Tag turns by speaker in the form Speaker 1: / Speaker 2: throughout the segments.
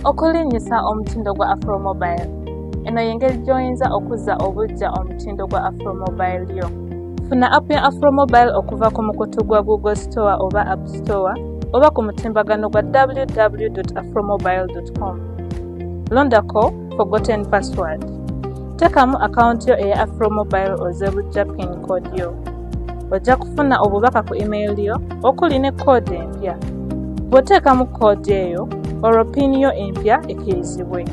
Speaker 1: okulinnyisa omutindo gwa Afromobile. Eno y'engeri gy'oyinza okuzza obuggya omutindo gwa Afromobile yo. Funa app ya Afromobile okuva ku mukutu gwa Google Store oba App Store oba ku mutimbagano gwa www.afromobile.com. Londako forgotten password. Tekamu akaunti yo eya Afromobile ozebujja pin code yo. Ojja kufuna obubaka ku email yo okuli ne code empya. Bw'oteekamu code eyo olwo pin yo empya ekkirizibwe.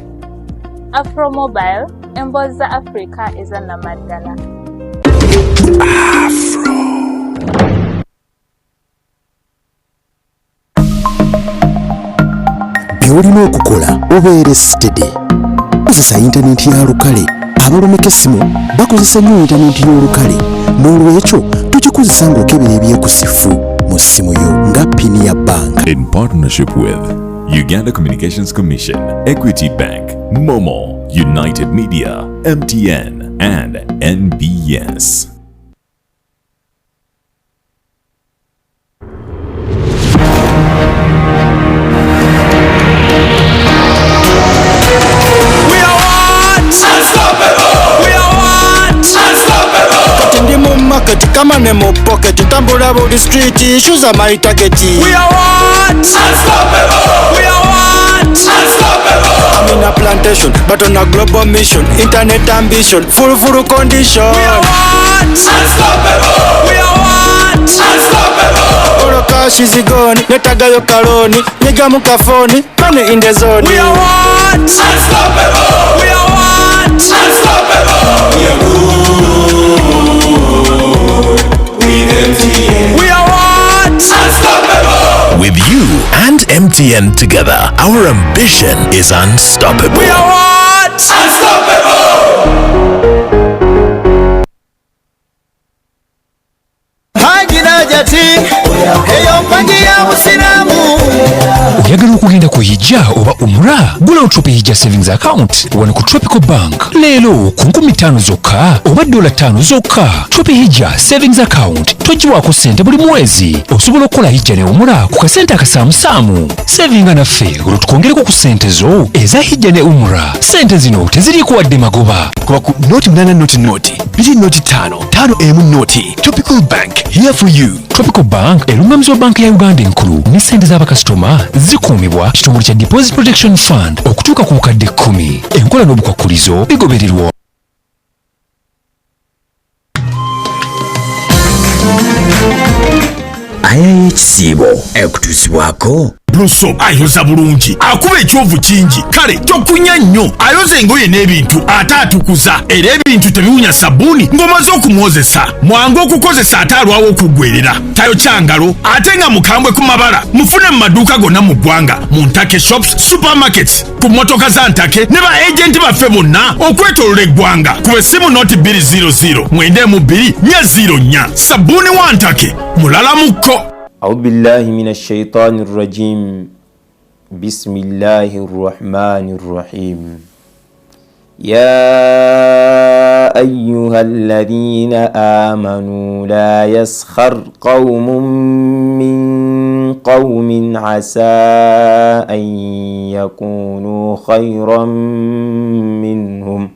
Speaker 1: Afromobile, emboozi za Africa ezannamaddala.
Speaker 2: Afro. Byolina okukola obeere steady. Kozesa intaneti ya lukale. Abalumeka essimu bakozesa nnyo intaneti y'olukale. N'olwekyo tukikozesa ng'okebera ebyekusifu mu ssimu yo nga pini ya bank.
Speaker 3: In partnership with Uganda Communications Commission, Equity Bank, Momo, United Media, MTN, and NBS.
Speaker 4: Come on, in my pocket, tambula about the street, shoes are my target. We are what? Unstoppable. We are what? Unstoppable. I'm in a plantation, but on a global mission, internet ambition, full condition. We are what? Unstoppable. We are what? Unstoppable. All the cash is gone, netaga yo kaloni, nigga mukafoni, money in the zone. We are what? Unstoppable. We are what? Unstoppable. We are good. We are what? Unstoppable!
Speaker 2: With you and MTN together, our ambition is unstoppable.
Speaker 4: We are what? Unstoppable!
Speaker 5: Oyagala okugenda ku hijja oba umra? Gula Tropic Hijja Savings Account wano ku Tropical Bank. Leero ku 5 zokka oba $5 zokka. Tropic Hijja Savings Account togiwaako ssente buli mwezi. Osobola okukola hijja ne umra ku kasente akasaamusaamu. Savinga naffe olwo tukongereko ku ssente zo eza hijja ne umra. Ssente zino teziriiko wadde magoba.
Speaker 2: Kuba ku noti 8 noti 5 noti. Tropical Bank, here for you.
Speaker 5: Tropical Bank erungamizibwa banka ya Uganda enkulu ne ssente z'abakasitoma zikuumibwa kitongole kya Deposit Protection Fund okutuuka ku bukadde 10. Enkola n'obukwakkulizo bigobererwa.
Speaker 2: Aya y'ekisiibo ekutuusibwako
Speaker 6: Bruso ayoza bulungi akuba ekyovu kingi kale tokunya nnyo ayoza engoye n'ebintu ate atukuza era ebintu tebiwunya sabbuuni ng'omaze okumwozesa mwangu okukozesa ate alwawo okuggwerera tayokya ngalo ate nga mukambwe ku mabala mufune mu maduuka gonna mu ggwanga mu Ntake shops supermarkets ku mmotoka za Ntake ne ba agenti baffe bonna okwetoolola eggwanga ku essimu noti 200 92 sabbuuni wa Ntake mulala mukko.
Speaker 7: أعوذ بالله من الشيطان الرجيم بسم الله الرحمن الرحيم يا أيها الذين آمنوا لا يسخر قوم من قوم عسى أن يكونوا خيرا منهم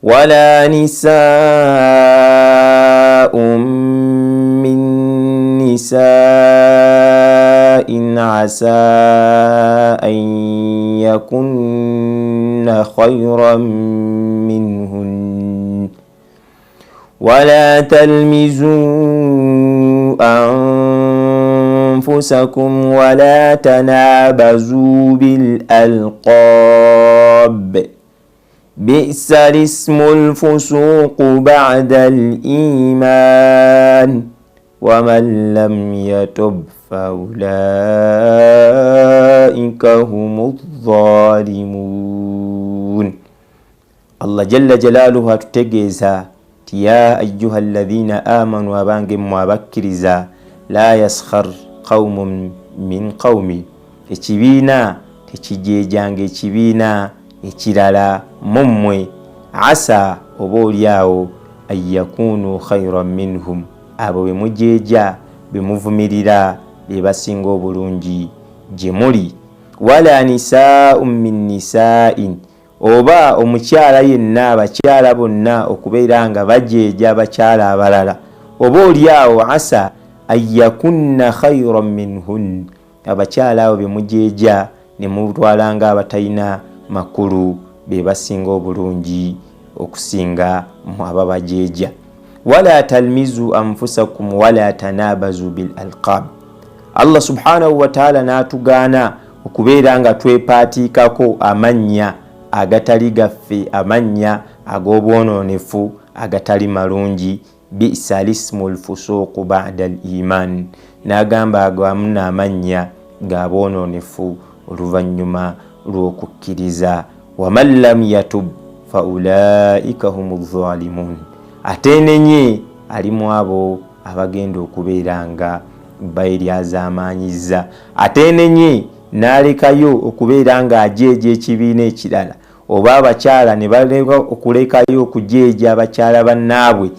Speaker 7: ولا نساء من نساء عسى أن يكن خيرا منهن ولا تلمزوا أنفسكم ولا تنابزوا بالألقاب بئس الاسم الفسوق بعد الإيمان ومن لم يتب فأولئك هم الظالمون. الله جل جلاله atutegeeza ti ya ayyuha alladhina amanu abange mwabakiriza la yaskhar qaumun min qaumi ekibiina tekijejanga ekibiina ekirala mummwe asa oba oliawo ayyakunu khayran minhum abo bemujeja bemuvumirira bebasinga obulungi gye muli wala nisaa'un min nisaa'in oba omukyala yenna abakyala bonna okubeera nga bajeeja abakyala abalala oba oliawo asa ayakunna khayran minhun abakyala abo bemujeeja ne mutwala nga abatalina makulu be basinga obulungi okusinga mu ababajeeja. wala talmizu anfusakum wala tanabazu bil alqab. Allah subhanahu wa ta'ala n'atugaana okubeera nga twepaatikako amannya agatali gaffe, amannya ag'obwononefu agatali malungi. bi'sa lismul fusuqu ba'da al iman, n'agamba agamu n'amannya ga bwononefu oluvannyuma lw'okukkiriza. waman lam yatub fa ulaika humu zalimun, ate nenye alimu abo abagenda okubeera nga baeryazamanyiza, ate nenye n'alekayo okubeera nga ajeeja ekibiina ekirala, oba abakyala ne baleka okulekayo okujeeja abakyala bannaabwe,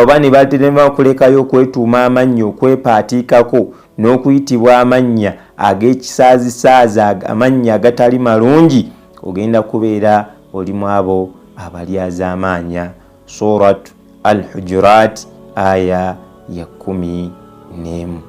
Speaker 7: oba ne baterema okulekayo okwetuuma amannya okwepaatiikako n'okuyitibwa amannya ag'ekisaazisaazi, amannya agatali malungi, ogenda kubeera olimu abo abalyazaamaanya. Surat Al-Hujurat aya ya 11.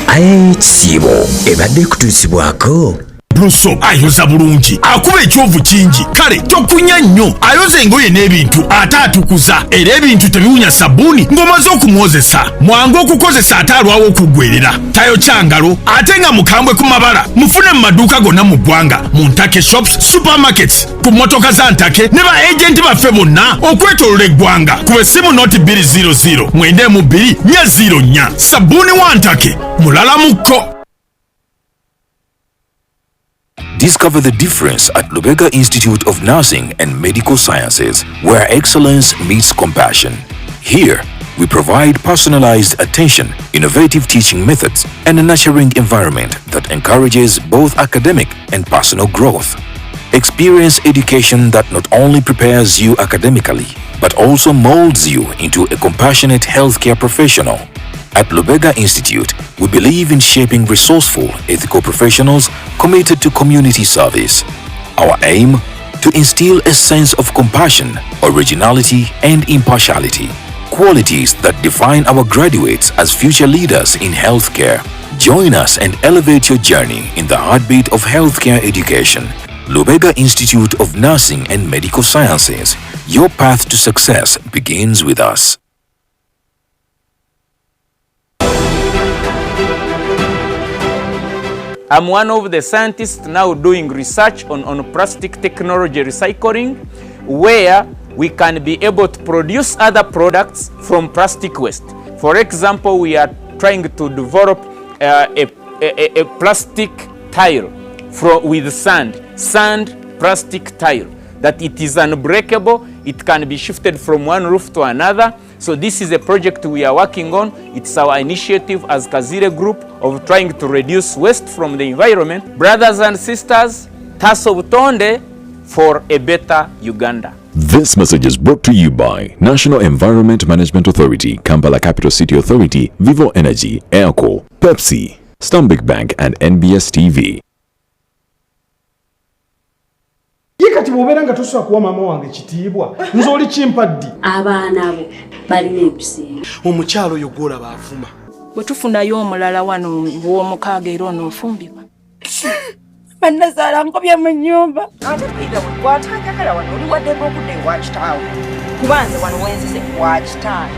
Speaker 2: aya y'ekisiibo ebadde kutuusibwako
Speaker 6: Bluso ayoza bulungi, akuba ekyovu kingi, kale tokunya nnyo, ayoza engoye n'ebintu ate atukuza, era ebintu tebiwunya sabbuuni ng'omaze okumwozesa. Mwangu okukozesa ate alwawo okuggwerera, tayokya ngalo ate nga mukambwe ku mabala. Mufune mu maduuka gonna mu ggwanga, mu Ntake shops, supermarkets, ku mmotoka za Ntake ne ba agenti baffe bonna okwetoolola eggwanga. Ku essimu noti 200 92 404. Sabbuuni wa Ntake mulala mukko.
Speaker 5: Discover the difference at Lubega Institute of Nursing and Medical Sciences, where excellence meets compassion. Here, we provide personalized attention, innovative teaching methods, and a nurturing environment that encourages both academic and personal growth. Experience education that not only prepares you academically, but also molds you into a compassionate healthcare professional. At Lubega Institute, we believe in shaping resourceful, ethical professionals committed to community service. Our aim? To instill a sense of compassion, originality, and impartiality. Qualities that define our graduates as future leaders in healthcare. Join us and elevate your journey in the heartbeat of healthcare education. Lubega Institute of Nursing and Medical Sciences. Your path to success begins with us.
Speaker 8: I'm one of the scientists now doing research on plastic technology recycling, where we can be able to produce other products from plastic waste. For example, we are trying to develop a plastic tile with sand plastic tile, that it is unbreakable, it can be shifted from one roof to another. So this is a project we are working on. It's our initiative as Kazire Group of trying to reduce waste from the environment. Brothers and sisters, Taso Butonde for a better Uganda.
Speaker 3: This message is brought to you by National Environment Management Authority, Kampala Capital City Authority, Vivo Energy, Airco, Pepsi, Stanbic Bank and NBS TV.
Speaker 9: Kati bw'obeera nga tosobola kuwa maama wange ekitiibwa nze oli kimpaddi. Abaana abo balina ebiseera. Omukyalo oyo gw'olaba afuma.
Speaker 10: Bwe tufunayo omulala wano w'omukaaga era onoofumbibwa.
Speaker 11: Bannazaala nkobye mu nnyumba. Ate Peter bw'atayagala wano oli waddeko okudda ewa kitaawo. Kuba nze wano wenzize wa kitaawo.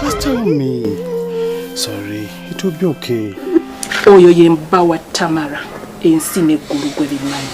Speaker 9: Just tell me. Sorry, it will be okay.
Speaker 10: Oyo ye mba wa Tamara, ensi n'eggulu gwe bimanyi.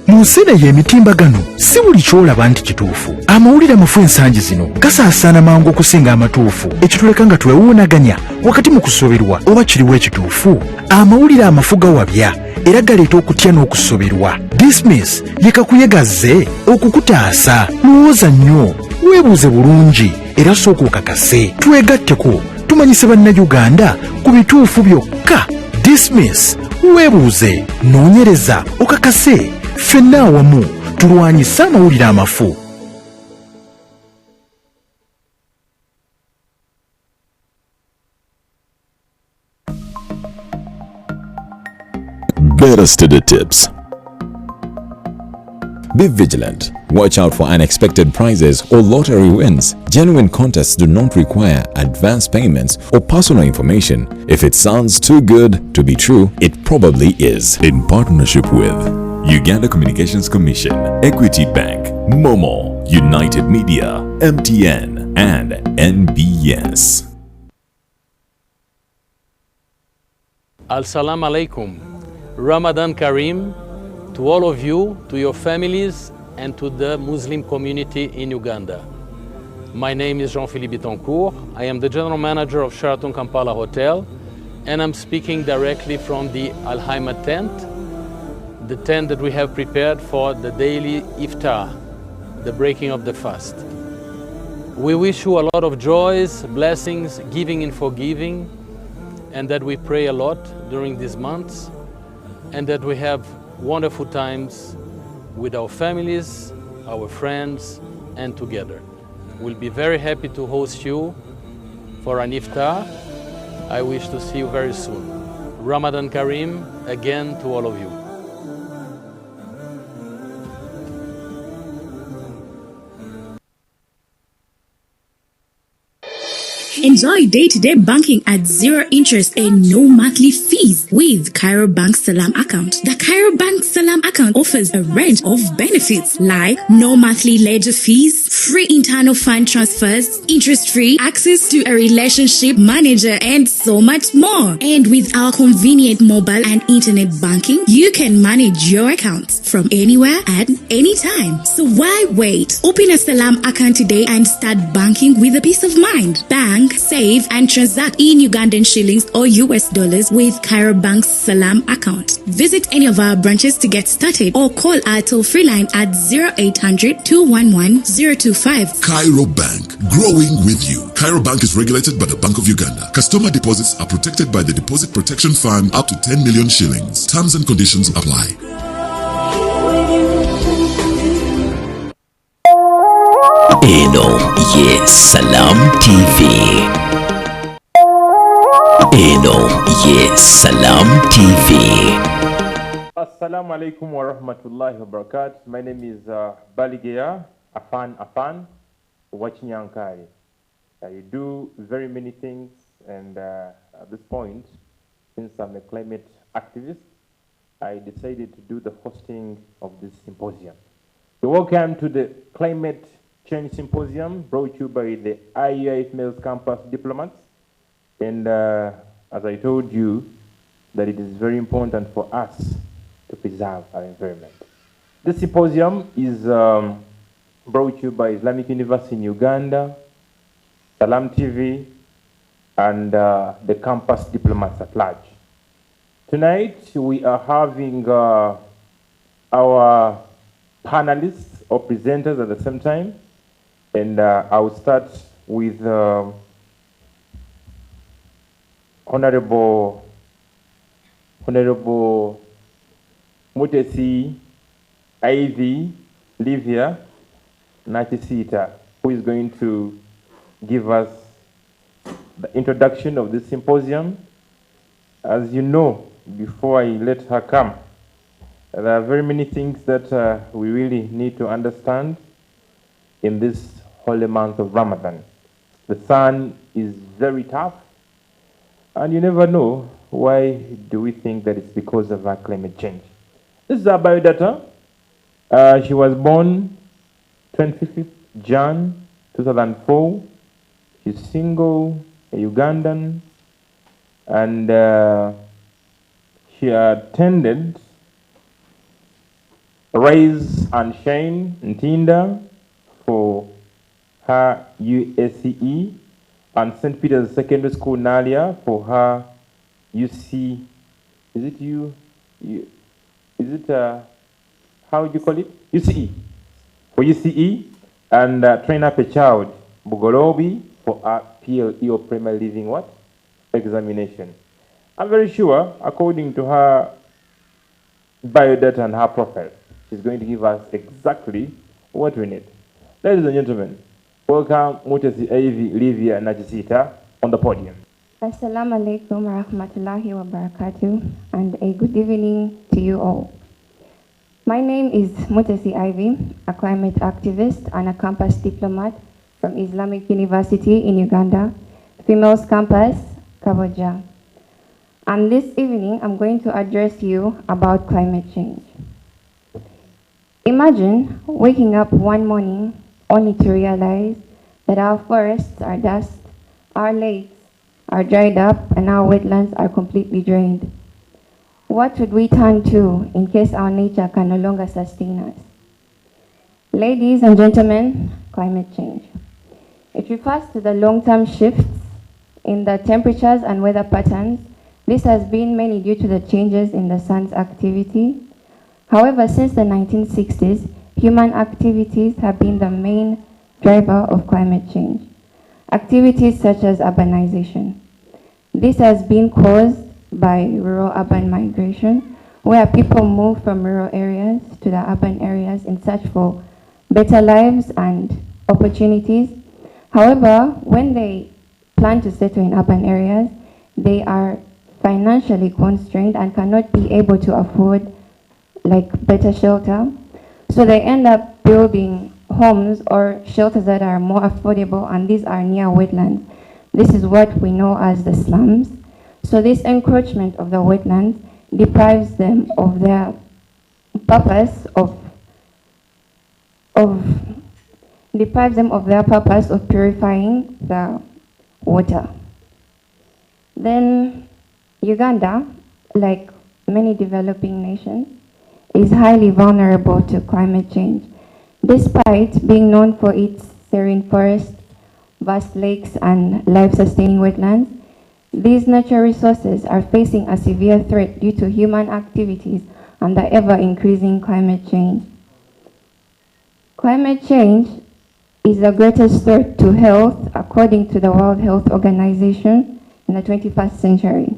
Speaker 2: Mu nsi y'emitimbagano si buli ky'olaba nti kituufu. Amawulire amafu ensangi zino gasaasaana mangu okusinga amatuufu, ekituleka nga twewuunaganya wakati mu kusoberwa oba kiriwo ekituufu. Amawulire amafu gawabya era galeeta okutya n'okusoberwa. Dismiss ye kakuyegazze okukutaasa. Lowooza nnyo, weebuuze bulungi era sooka okakase. Twegatteko tumanyise bannayuganda ku bituufu byokka.
Speaker 12: Dismiss, weebuuze, noonyereza, okakase, ffenna awamu tulwanyise amawulire amafu.
Speaker 3: Better study tips. Be vigilant. Watch out for unexpected prizes or lottery wins. Genuine contests do not require advance payments or personal information. If it sounds too good to be true, it probably is. In partnership with Uganda Communications Commission, Equity Bank, Momo, United Media, MTN, and NBS.
Speaker 13: As-salamu alaikum. Ramadan Kareem to all of you, to your families, and to the Muslim community in Uganda. My name is Jean-Philippe Betancourt. I am the General Manager of Sheraton Kampala Hotel, and I'm speaking directly from the Al-Haima tent, the tent that we have prepared for the daily iftar, the breaking of the fast. We wish you a lot of joys, blessings, giving and forgiving, and that we pray a lot during these months, and that we have wonderful times with our families, our friends, and together. We'll be very happy to host you for an iftar. I wish to see you very soon. Ramadan Kareem again to all of you.
Speaker 14: Enjoy day-to-day banking at zero interest and no monthly fees with Cairo Bank Salam account. The Cairo Bank Salam account offers a range of benefits like no monthly ledger fees, free internal fund transfers, interest-free access to a relationship manager, and so much more. And with our convenient mobile and internet banking, you can manage your accounts from anywhere at any time. So why wait? Open a Salam account today and start banking with a peace of mind. Bank, save, and transact in Ugandan shillings or US dollars with Cairo Bank's Salam account. Visit any of our branches to get started or call our toll-free line at 0800-211-025.
Speaker 15: Cairo Bank, growing with you. Cairo Bank is regulated by the Bank of Uganda. Customer deposits are protected by the Deposit Protection Fund up to 10 million shillings. Terms and conditions apply.
Speaker 2: Eno ye Salam TV. Eno ye Salam TV.
Speaker 16: Assalamu alaikum wa rahmatullahi wa barakatuh. My name is Baligeya Afan Wachinyankari. I do very many things, and at this point, since I'm a climate activist, I decided to do the hosting of this symposium. So welcome to the Climate Change Symposium, brought to you by the IUIF Males Campus Diplomats. And as I told you, that it is very important for us to preserve our environment. This symposium is brought to you by Islamic University in Uganda, Salam TV, and the campus diplomats at large. Tonight, we are having our panelists or presenters at the same time. And I will start with Honorable Mutesi Ivy Livia Nachisita, who is going to give us the introduction of this symposium. As you know, before I let her come, there are very many things that we really need to understand in this holy month of Ramadan. The sun is very tough, and you never know why do we think that it's because of our climate change. This is her biodata. She was born 25th Jan 2004. She's single, a Ugandan, and she attended Rise and Shine in Tinda for her USCE, and St. Peter's Secondary School Nalia for her UC. Is it how do you call it? UCE. For UCE, and Train Up a Child, Bugolobi, for our PLE or Primary Living what? Examination. I'm very sure, according to her biodata and her profile, she's going to give us exactly what we need. Ladies and gentlemen, welcome Mutesi Ivy Livia Nachisita on the podium.
Speaker 17: Assalamu alaikum wa rahmatullahi wa barakatuh, and a good evening to you all. My name is Mutesi Ivy, a climate activist and a campus diplomat from Islamic University in Uganda, Females Campus, Kaboja. And this evening, I'm going to address you about climate change. Imagine waking up one morning only to realize that our forests are dust, our lakes are dried up, and our wetlands are completely drained. What would we turn to in case our nature can no longer sustain us? Ladies and gentlemen, climate change. It refers to the long-term shifts in the temperatures and weather patterns. This has been mainly due to the changes in the sun's activity. However, since the 1960s, human activities have been the main driver of climate change. Activities such as urbanization. This has been caused by rural-urban migration, where people move from rural areas to the urban areas in search for better lives and opportunities. However, when they plan to settle in urban areas, they are financially constrained and cannot be able to afford better shelter. So they end up building homes or shelters that are more affordable, and these are near wetlands. This is what we know as the slums. So this encroachment of the wetlands deprives them of their purpose of purifying the water. Then Uganda, like many developing nations, is highly vulnerable to climate change. Despite being known for its serene forests, vast lakes, and life-sustaining wetlands, these natural resources are facing a severe threat due to human activities and the ever-increasing climate change. Climate change is the greatest threat to health, according to the World Health Organization, in the 21st century.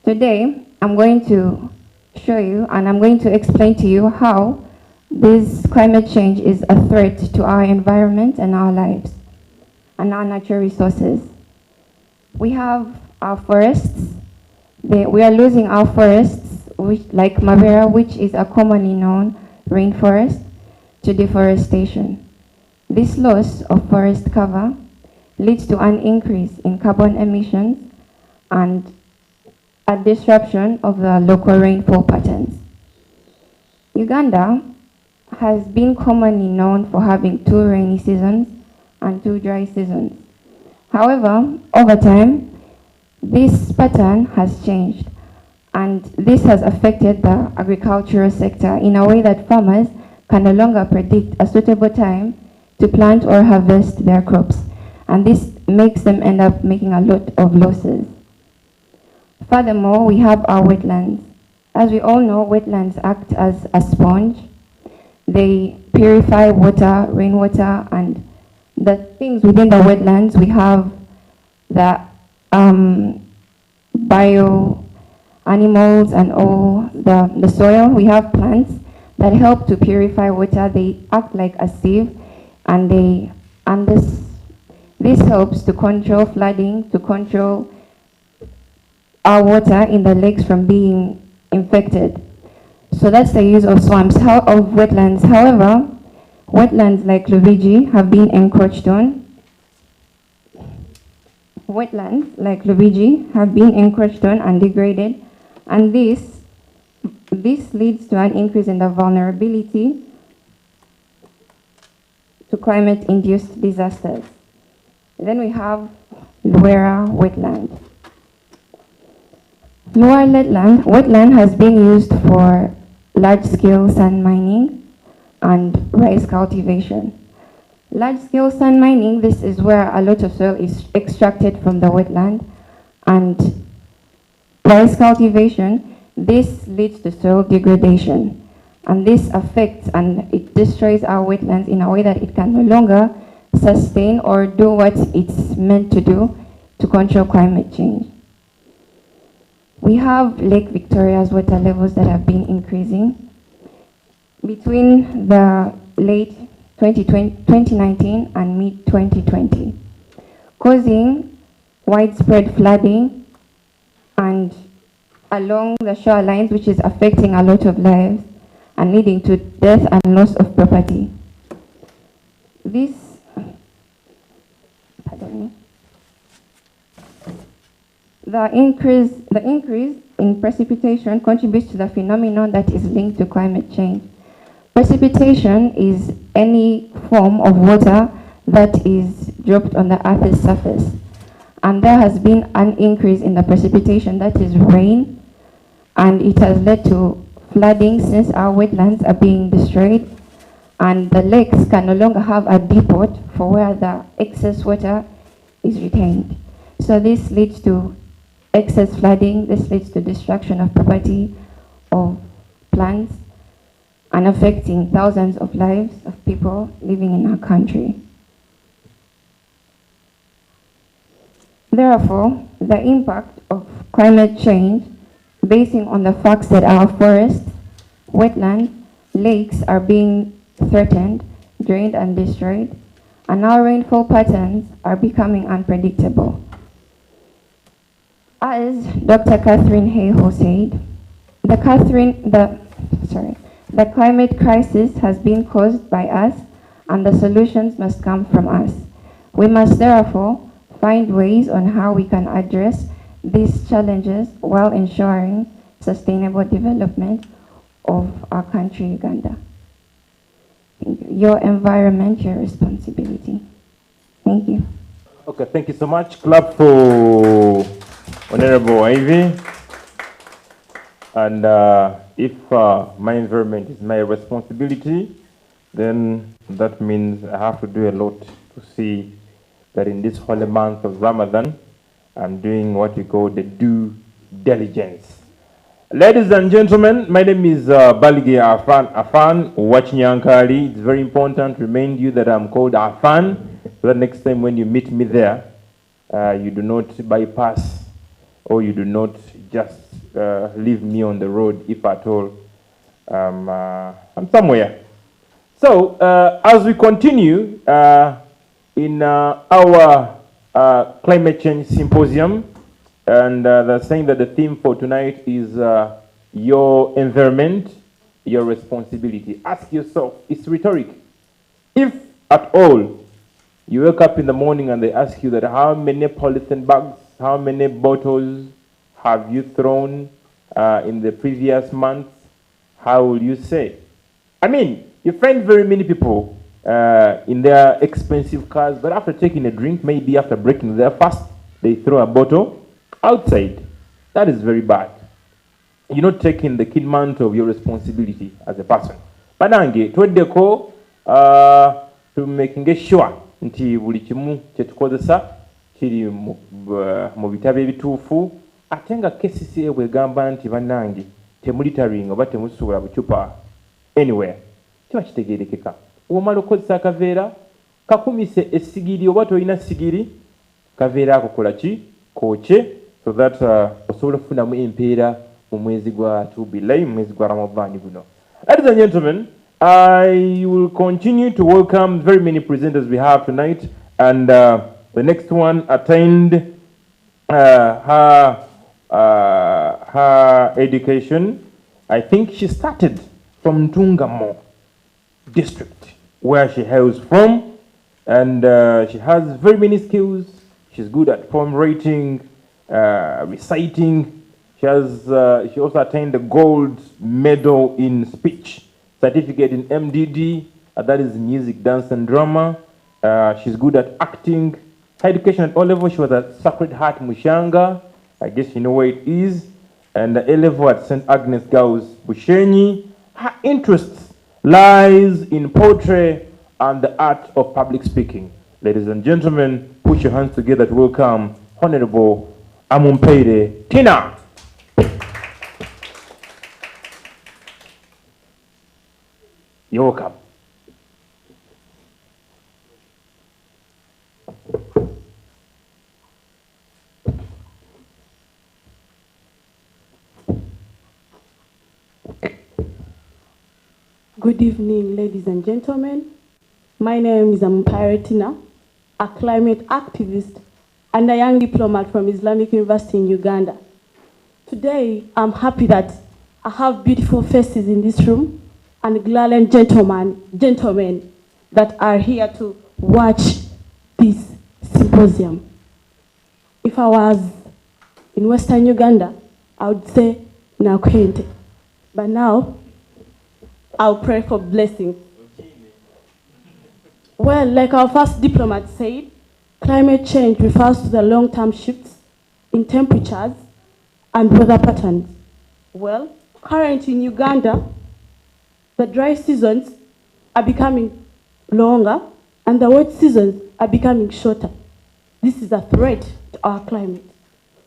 Speaker 17: Today, I'm going to show you and I'm going to explain to you how this climate change is a threat to our environment and our lives and our natural resources. We have our forests. We are losing our forests, like Mavera, which is a commonly known rainforest, to deforestation. This loss of forest cover leads to an increase in carbon emissions and a disruption of the local rainfall patterns. Uganda has been commonly known for having 2 rainy seasons and 2 dry seasons. However, over time, this pattern has changed, and this has affected the agricultural sector in a way that farmers can no longer predict a suitable time to plant or harvest their crops, and this makes them end up making a lot of losses. Furthermore, we have our wetlands. As we all know, wetlands act as a sponge. They purify water, rainwater, and the things within the wetlands. We have the bio animals and all the soil. We have plants that help to purify water. They act like a sieve, and this helps to control flooding, to control our water in the lakes from being infected. So that's the use of swamps, of wetlands. However, wetlands like Lubiji have been encroached on. Wetlands like Lubiji have been encroached on and degraded, and this leads to an increase in the vulnerability to climate-induced disasters. Then we have Luera wetland. Luera wetland has been used for large-scale sand mining and rice cultivation. Large-scale sand mining, this is where a lot of soil is extracted from the wetland, and rice cultivation, this leads to soil degradation, and this affects and it destroys our wetlands in a way that it can no longer sustain or do what it's meant to do to control climate change. We have Lake Victoria's water levels that have been increasing between the late 2019 and mid-2020, causing widespread flooding and along the shorelines, which is affecting a lot of lives and leading to death and loss of property. This, pardon me, the increase in precipitation contributes to the phenomenon that is linked to climate change. Precipitation is any form of water that is dropped on the Earth's surface. And there has been an increase in the precipitation, that is rain, and it has led to flooding since our wetlands are being destroyed, and the lakes can no longer have a depot for where the excess water is retained. So this leads to excess flooding, this leads to destruction of property, of plants, and affecting thousands of lives of people living in our country. Therefore, the impact of climate change, basing on the facts that our forests, wetlands, lakes are being threatened, drained and destroyed, and our rainfall patterns are becoming unpredictable. As Dr. Catherine Hayhoe said, the climate crisis has been caused by us, and the solutions must come from us. We must therefore find ways on how we can address these challenges while ensuring sustainable development of our country, Uganda. Thank you. Your environment, your responsibility. Thank you.
Speaker 16: Okay, thank you so much. Clap for Honorable Ivy. And if my environment is my responsibility, then that means I have to do a lot to see that in this holy month of Ramadan, I'm doing what we call the due diligence. Ladies and gentlemen, my name is Balige Afan Wachinyankali. It's very important to remind you that I'm called Afan, so that next time when you meet me there, you do not bypass or you do not just leave me on the road, if at all I'm somewhere. So as we continue in our climate change symposium, and they're saying that the theme for tonight is your environment, your responsibility. Ask yourself, it's rhetoric. If at all you wake up in the morning and they ask you that how many polythene bags, how many bottles have you thrown in the previous month, how will you say? I mean, you find very many people in their expensive cars, but after taking a drink, maybe after breaking their fast, they throw a bottle outside. That is very bad. You're not taking the kid mantle of your responsibility as a person. Banange, tweddeko to making sure nti buli kimu kye tukozesa kiri mu bitabo ebituufu, ate nga KCCA bw'egamba nti bannange temulitaringa oba temusuula bucupa anywhere, kiba kitegeerekeka. Omala okozesa akaveera kakumise essigiri oba tolina sigiri, kaveera ako kola ki? Kookye, so that osobola okufunamu empeera mu mwezi gwa Tubilayi, mu mwezi gwa Ramadani guno. Ladies and gentlemen, I will continue to welcome very many presenters we have tonight, and the next one attained her education. I think she started from Ntungamo district, where she hails from, and she has very many skills. She's good at poem writing, reciting. She also attained the gold medal in speech, certificate in MDD, that is music, dance, and drama. She's good at acting. Her education at O level, she was at Sacred Heart Mushanga. I guess you know where it is. And the A level at St. Agnes Girls Bushenyi. Her interests lies in poetry and the art of public speaking. Ladies and gentlemen, put your hands together to welcome Honorable Amumpere Tina. You're welcome.
Speaker 18: Good evening, ladies and gentlemen. My name is Tina, a climate activist and a young diplomat from Islamic University in Uganda. Today, I'm happy that I have beautiful faces in this room and gallant gentlemen that are here to watch this symposium. If I was in Western Uganda, I would say Nakwente. But now, I'll pray for blessings. Well, like our first diplomat said, climate change refers to the long-term shifts in temperatures and weather patterns. Well, currently in Uganda, the dry seasons are becoming longer and the wet seasons are becoming shorter. This is a threat to our climate.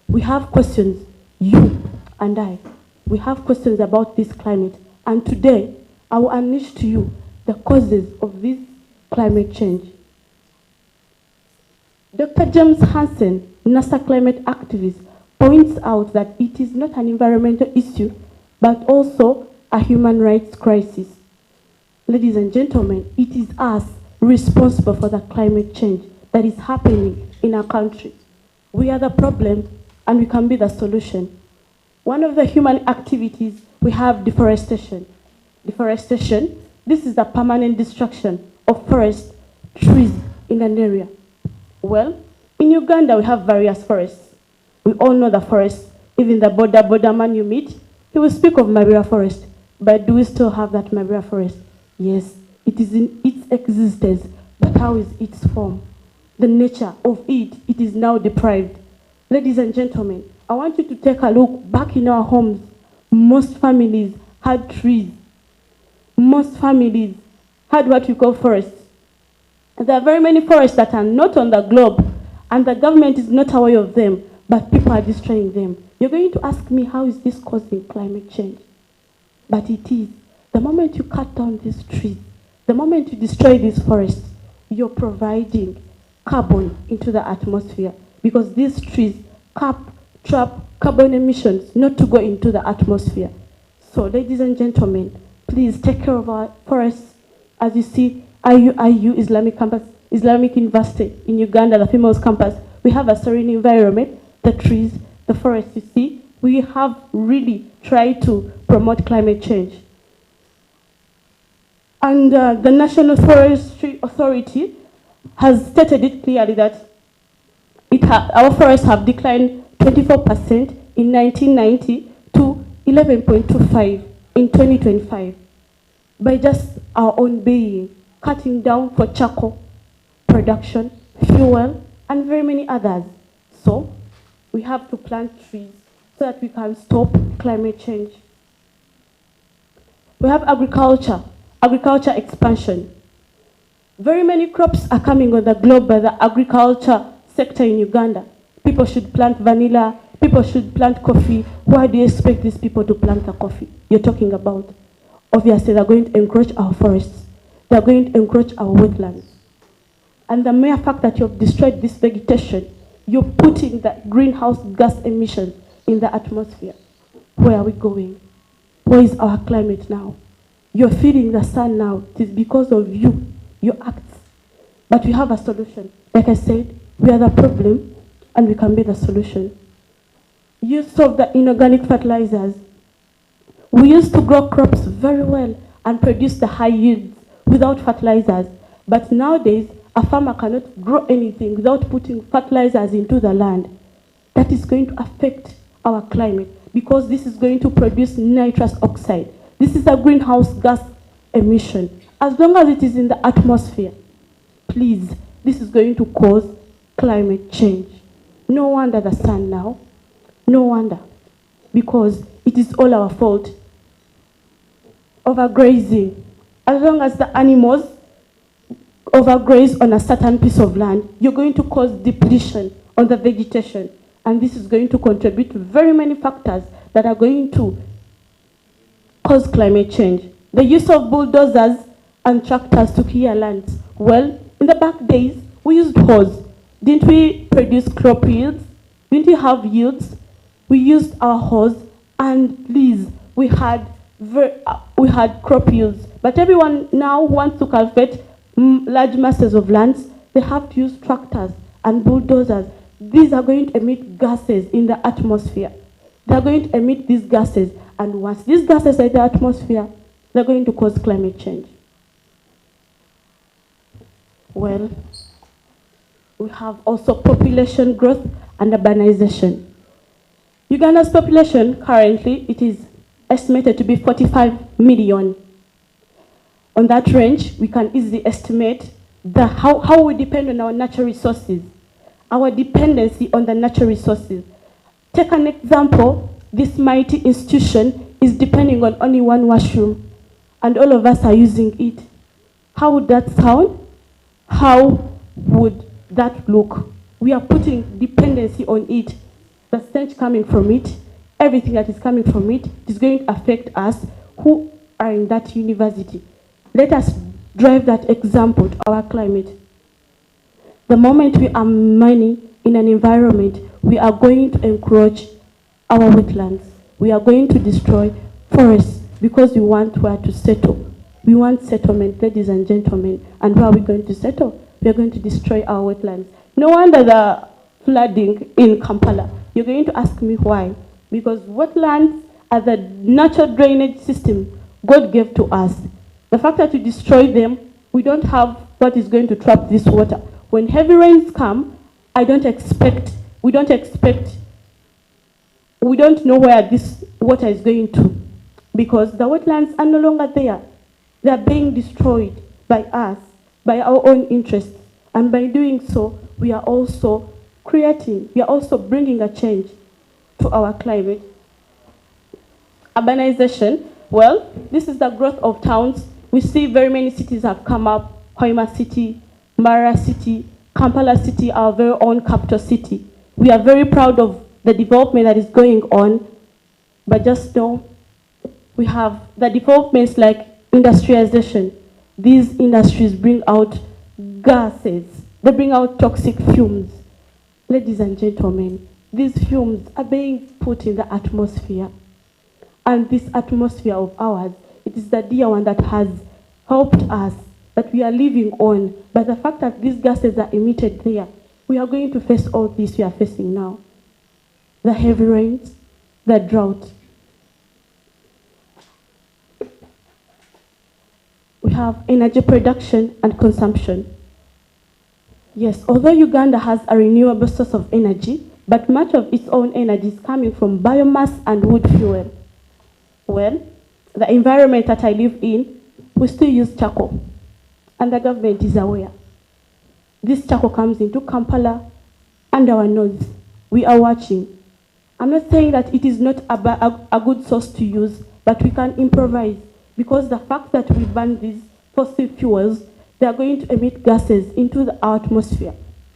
Speaker 18: We have questions, you and I, we have questions about this climate, and today I will unleash to you the causes of this climate change. Dr. James Hansen, NASA climate activist, points out that it is not an environmental issue, but also a human rights crisis. Ladies and gentlemen, it is us responsible for the climate change that is happening in our country. We are the problem and we can be the solution. One of the human activities, we have deforestation. Deforestation, this is the permanent destruction of forest trees in an area. Well, in Uganda we have various forests. We all know the forests. Even the borderman you meet, he will speak of Mabera forest. But do we still have that Mabera forest? Yes, it is in its existence, but how is its form? The nature of it, it is now deprived. Ladies and gentlemen, I want you to take a look back in our homes. Most families had trees. Most families had what we call forests. There are very many forests that are not on the globe, and the government is not aware of them, but people are destroying them. You're going to ask me, how is this causing climate change? But it is. The moment you cut down these trees, the moment you destroy these forests, you're providing carbon into the atmosphere, because these trees trap carbon emissions not to go into the atmosphere. So, ladies and gentlemen, please take care of our forests. As you see, IU Islamic campus, Islamic University in Uganda, the females campus, we have a serene environment, the trees, the forests you see. We have really tried to promote climate change. And the National Forestry Authority has stated it clearly that our forests have declined 24% in 1990 to 11.25 in 2025 by just our own being, cutting down for charcoal production, fuel, and very many others. So we have to plant trees so that we can stop climate change. We have agriculture expansion. Very many crops are coming on the globe by the agriculture sector in Uganda. People should plant vanilla, people should plant coffee. Why do you expect these people to plant the coffee you're talking about? Obviously, they're going to encroach our forests. They're going to encroach our wetlands. And the mere fact that you've destroyed this vegetation, you're putting the greenhouse gas emissions in the atmosphere. Where are we going? Where is our climate now? You're feeding the sun now. It is because of you, your acts. But we have a solution. Like I said, we are the problem and we can be the solution. Use of the inorganic fertilizers. We used to grow crops very well and produce the high yields without fertilizers. But nowadays, a farmer cannot grow anything without putting fertilizers into the land. That is going to affect our climate because this is going to produce nitrous oxide. This is a greenhouse gas emission. As long as it is in the atmosphere, please, this is going to cause climate change. No wonder the sun now. No wonder. Because it is all our fault. Overgrazing. As long as the animals overgraze on a certain piece of land, you're going to cause depletion on the vegetation. And this is going to contribute to very many factors that are going to cause climate change. The use of bulldozers and tractors to clear lands. Well, in the back days, we used hoes. Didn't we produce crop yields? Didn't we have yields? We used our hoes, and please, we had crop yields. But everyone now wants to cultivate large masses of lands. They have to use tractors and bulldozers. These are going to emit gases in the atmosphere. They are going to emit these gases, and once these gases are in the atmosphere, they're going to cause climate change. Well, we have also population growth and urbanization. Uganda's population currently, it is estimated to be 45 million. On that range, we can easily estimate how we depend on our natural resources, our dependency on the natural resources. Take an example, this mighty institution is depending on only one washroom, and all of us are using it. How would that sound? How would that look? We are putting dependency on it. The stench coming from it, everything that is coming from it is going to affect us who are in that university. Let us drive that example to our climate. The moment we are mining in an environment, we are going to encroach our wetlands. We are going to destroy forests because we want where to settle. We want settlement, ladies and gentlemen. And where are we going to settle? We are going to destroy our wetlands. No wonder the flooding in Kampala. You're going to ask me why. Because wetlands are the natural drainage system God gave to us. The fact that we destroy them, we don't have what is going to trap this water. When heavy rains come, we don't know where this water is going to, because the wetlands are no longer there. They are being destroyed by us, by our own interests. And by doing so, we are also bringing a change to our climate. Urbanization, well, this is the growth of towns. We see very many cities have come up, Hoima City, Mara City, Kampala City, our very own capital city. We are very proud of the development that is going on, but just know we have the developments like industrialization. These industries bring out gases, they bring out toxic fumes. Ladies and gentlemen, these fumes are being put in the atmosphere. And this atmosphere of ours, it is the dear one that has helped us, that we are living on. But the fact that these gases are emitted there, we are going to face all this we are facing now. The heavy rains, the drought. We have energy production and consumption. Yes, although Uganda has a renewable source of energy, but much of its own energy is coming from biomass and wood fuel. Well, the environment that I live in, we still use charcoal, and the government is aware. This charcoal comes into Kampala and our nose. We are watching. I'm not saying that it is not a good source to use, but we can improvise, because the fact that we burn these fossil fuels, they are going to emit gases into the atmosphere.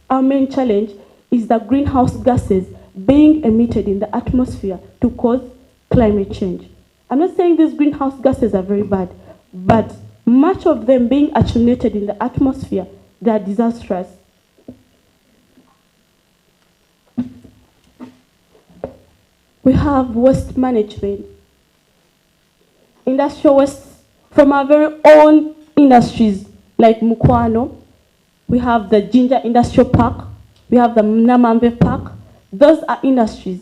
Speaker 18: Our main challenge is the greenhouse gases being emitted in the atmosphere to cause climate change. I'm not saying these greenhouse gases are very bad, but much of them being accumulated in the atmosphere, they are disastrous. We have waste management. Industrial waste from our very own industries, like Mukwano. We have the Ginger Industrial Park. We have the Namambe Park. Those are industries.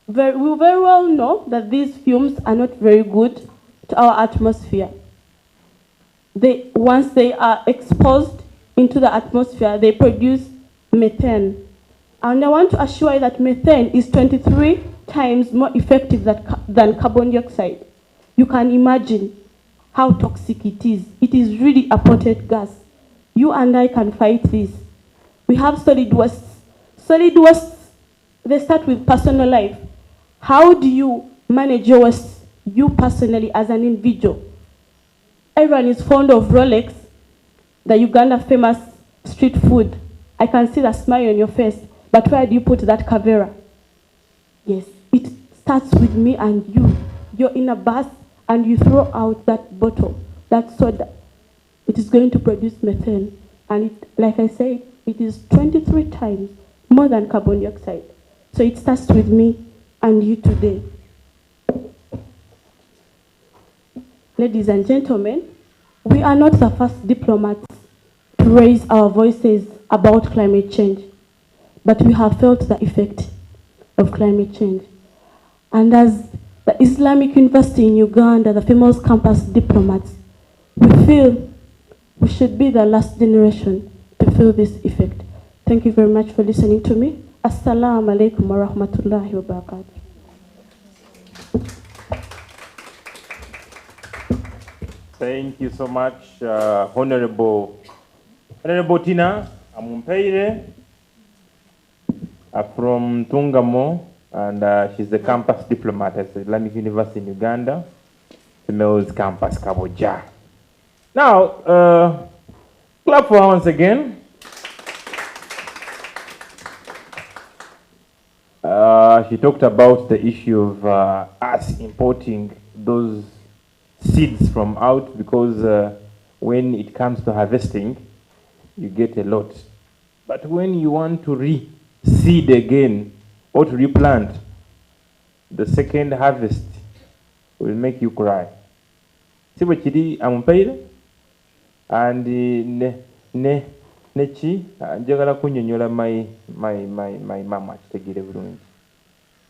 Speaker 18: We very well know that these fumes are not very good to our atmosphere. Once they are exposed into the atmosphere, they produce methane. And I want to assure you that methane is 23 times more effective than carbon dioxide. You can imagine how toxic it is. It is really a potent gas. You and I can fight this. We have solid waste. Solid waste, they start with personal life. How do you manage your waste, you personally as an individual? Everyone is fond of Rolex, the Uganda famous street food. I can see the smile on your face, but where do you put that kavera? Yes, it starts with me and you. You're in a bus and you throw out that bottle, that soda. It is going to produce methane. And like I said, it is 23 times more than carbon dioxide. So it starts with me and you today. Ladies and gentlemen, we are not the first diplomats to raise our voices about climate change, but we have felt the effect of climate change. And as the Islamic University in Uganda, the famous campus diplomats, we feel we should be the last generation to feel this effect. Thank you very much for listening to me. Assalamu alaikum wa rahmatullahi wa barakatuh.
Speaker 16: Thank you so much, Honorable Tina Amumpeire from Tungamo, and she's the campus diplomat at the Islamic University in Uganda, Females Campus Kaboja. Now, clap for her once again. She talked about the issue of us importing those seeds from out, because when it comes to harvesting, you get a lot. But when you want to reseed again or to replant, the second harvest will make you cry. See what you did, Amumpaire? And nechi njagala kunyonyola my mama kitegere bulungi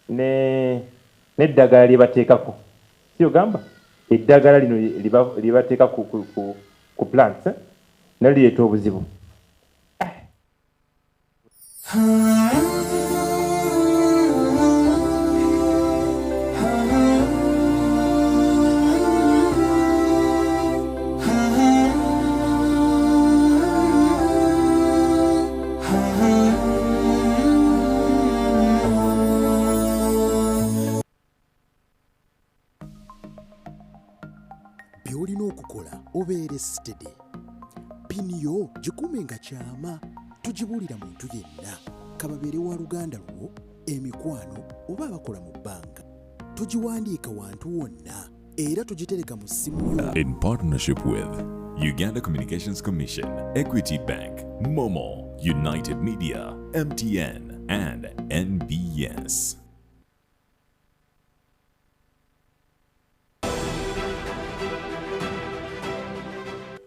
Speaker 16: n'eddagala lyebateekako si ogamba eddagala lino libateeka ku plants nalyo lireeta obuzibu.
Speaker 2: by'olina okukola obeere steady. Pini yo gikuume nga kyama, tugibuulira muntu yenna, kababeere wa luganda lwo, emikwano oba abakola mu bbanka. Tugiwandiika wantu wonna era tugitereka mu ssimu yo.
Speaker 3: In partnership with Uganda Communications Commission, Equity Bank, Momo, United Media, MTN, and NBS.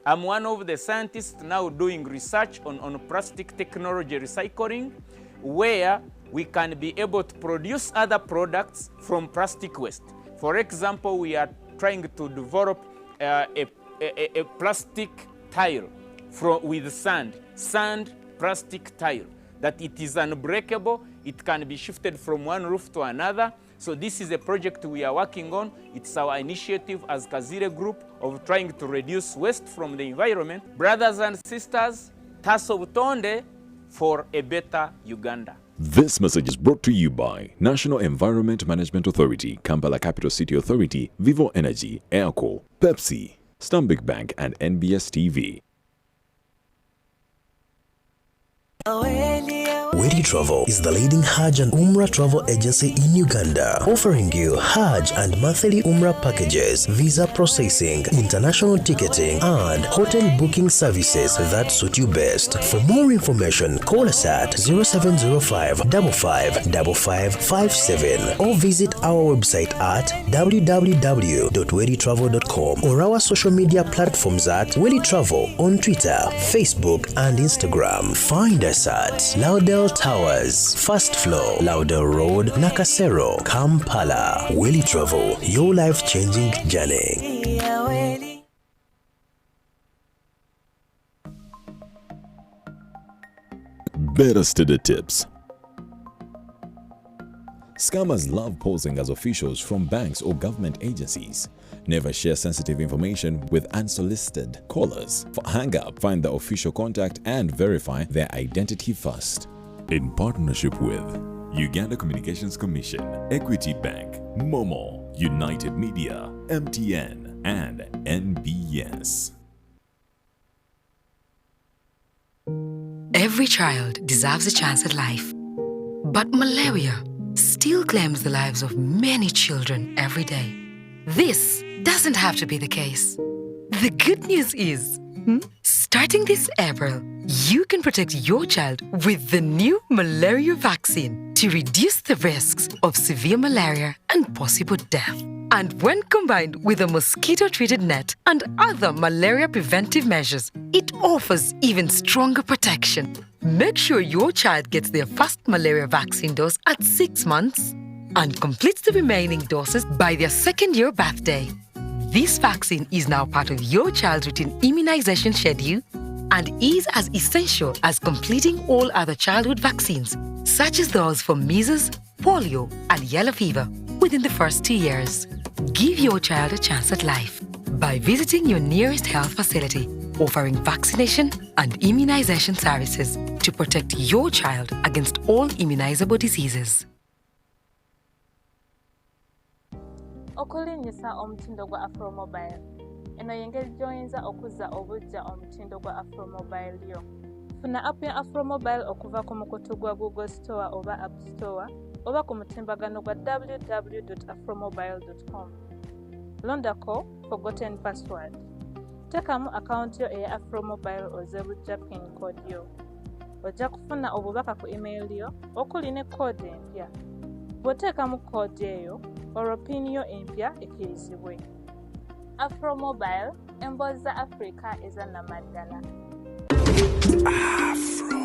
Speaker 8: I'm one of the scientists now doing research on plastic technology recycling, where we can be able to produce other products from plastic waste. For example, we are trying to develop a plastic tile with sand plastic tile, that it is unbreakable, it can be shifted from one roof to another. So this is a project we are working on. It's our initiative as Kazire Group of trying to reduce waste from the environment. Brothers and sisters, Taso Butonde for a better Uganda.
Speaker 3: This message is brought to you by National Environment Management Authority, Kampala Capital City Authority, Vivo Energy, Airco, Pepsi, Stanbic Bank, and NBS TV.
Speaker 19: Wedi Travel is the leading Hajj and Umrah travel agency in Uganda, offering you Hajj and monthly Umrah packages, visa processing, international ticketing, and hotel booking services that suit you best. For more information, call us at 0705 555557 or visit our website at www.weditravel.com or our social media platforms at Wedi Travel on Twitter, Facebook, and Instagram. Find us at Laudel Towers, First Floor, Laudel Road, Nakasero, Kampala. Wedi Travel, your life-changing journey.
Speaker 3: Better study tips. Scammers love posing as officials from banks or government agencies. Never share sensitive information with unsolicited callers. Hang up, find the official contact, and verify their identity first. In partnership with Uganda Communications Commission, Equity Bank, Momo, United Media, MTN, and NBS.
Speaker 20: Every child deserves a chance at life. But malaria still claims the lives of many children every day. This doesn't have to be the case. The good news is, starting this April, you can protect your child with the new malaria vaccine to reduce the risks of severe malaria and possible death. And when combined with a mosquito-treated net and other malaria preventive measures, it offers even stronger protection. Make sure your child gets their first malaria vaccine dose at 6 months and completes the remaining doses by their second-year birthday. This vaccine is now part of your child's routine immunization schedule and is as essential as completing all other childhood vaccines, such as those for measles, polio, and yellow fever within the first 2 years. Give your child a chance at life by visiting your nearest health facility, offering vaccination and immunization services to protect your child against all immunizable diseases.
Speaker 1: Okulinnyisa omutindo gwa Afromobile. Eno y'engeri gy'oyinza okuzza obuggya omutindo gwa Afromobile yo. Funa app ya Afromobile okuva ku mukutu gwa Google Store oba App Store oba ku mutimbagano gwa www.afromobile.com. Londako forgotten password. Tekamu akaunti yo eya Afromobile oze buggya pin code yo. Ojja kufuna obubaka ku email yo okuli ne code empya. Bw'oteekamu code eyo olwo pin yo empya ekkirizibwe. Afromobile, emboozi za Africa ezannamaddala. Afro.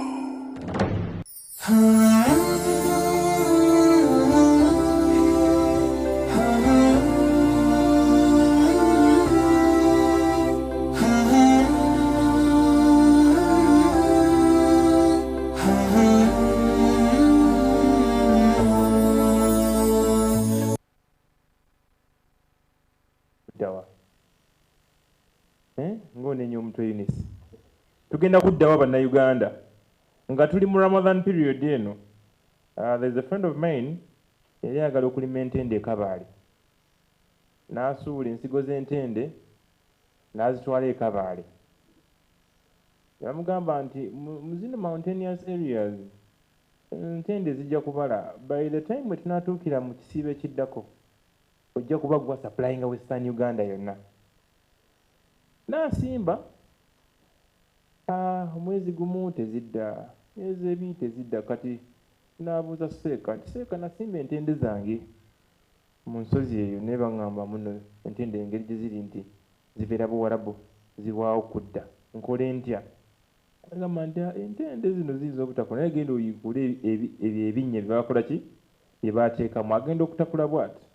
Speaker 16: Ng'onenya omutwe Eunice. Tugenda kuddawa bannayuganda nga tuli mu Ramadan period eno. There's a friend of mine yali ayagala okulima entende ekabaale. N'asuula ensigo z'entende n'azitwala ekabaale. Yamugamba nti mu zino mountainous areas entende zijja kubala. By the time we tunaatuukira mu kisiibo ekiddako ojja kuba gwa supplying Western Uganda yonna. N'asimba omwezi gumu tezidda, myezi ebiri tezidda, kati n'abuuza Seeka nti Seeka nasimba entende zange mu nsozi eyo naye baŋŋamba muno entende engeri gye ziri nti zibeera Buwarabu ziwaawo kudda, nkole ntya? Agamba nti entende zino ziyinza obutakula naye genda oyiikule ebyo ebinnya bye bakola ki bye baateekamu, agenda okutakula bw'ati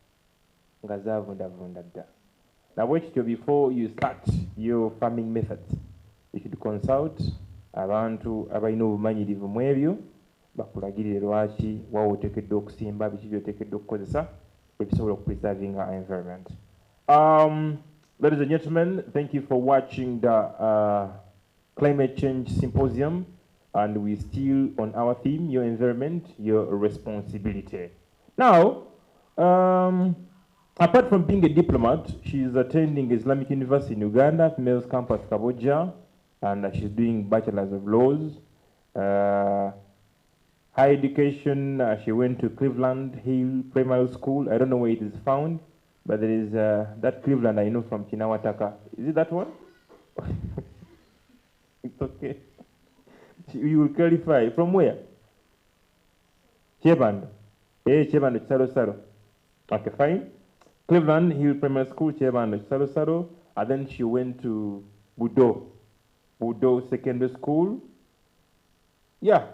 Speaker 16: nga zaavundavunda dda. Now watch it before you start your farming methods. You should consult abantu abalina obumanyirivu mu ebyo bakulagirire lwaki waawe oteekeddwa okusimba biki by'oteekeddwa okukozesa ebisobola okupreserving our environment. Ladies and gentlemen, thank you for watching the Climate Change Symposium, and we're still on our theme, your environment, your responsibility. Now, apart from being a diplomat, she's attending Islamic University in Uganda, Females Campus Kaboja, and she's doing Bachelor's of Laws. Higher education, she went to Cleveland Hill Primary School. I don't know where it is found, but there is that Cleveland I know from Chinawataka. Is it that one? It's okay. You will clarify. From where? Chebando. Hey, Chebando, Saro. Okay, fine. Cleveland Hill Primary School, Chebando, Saro. And then she went to Budo Secondary School. Yeah.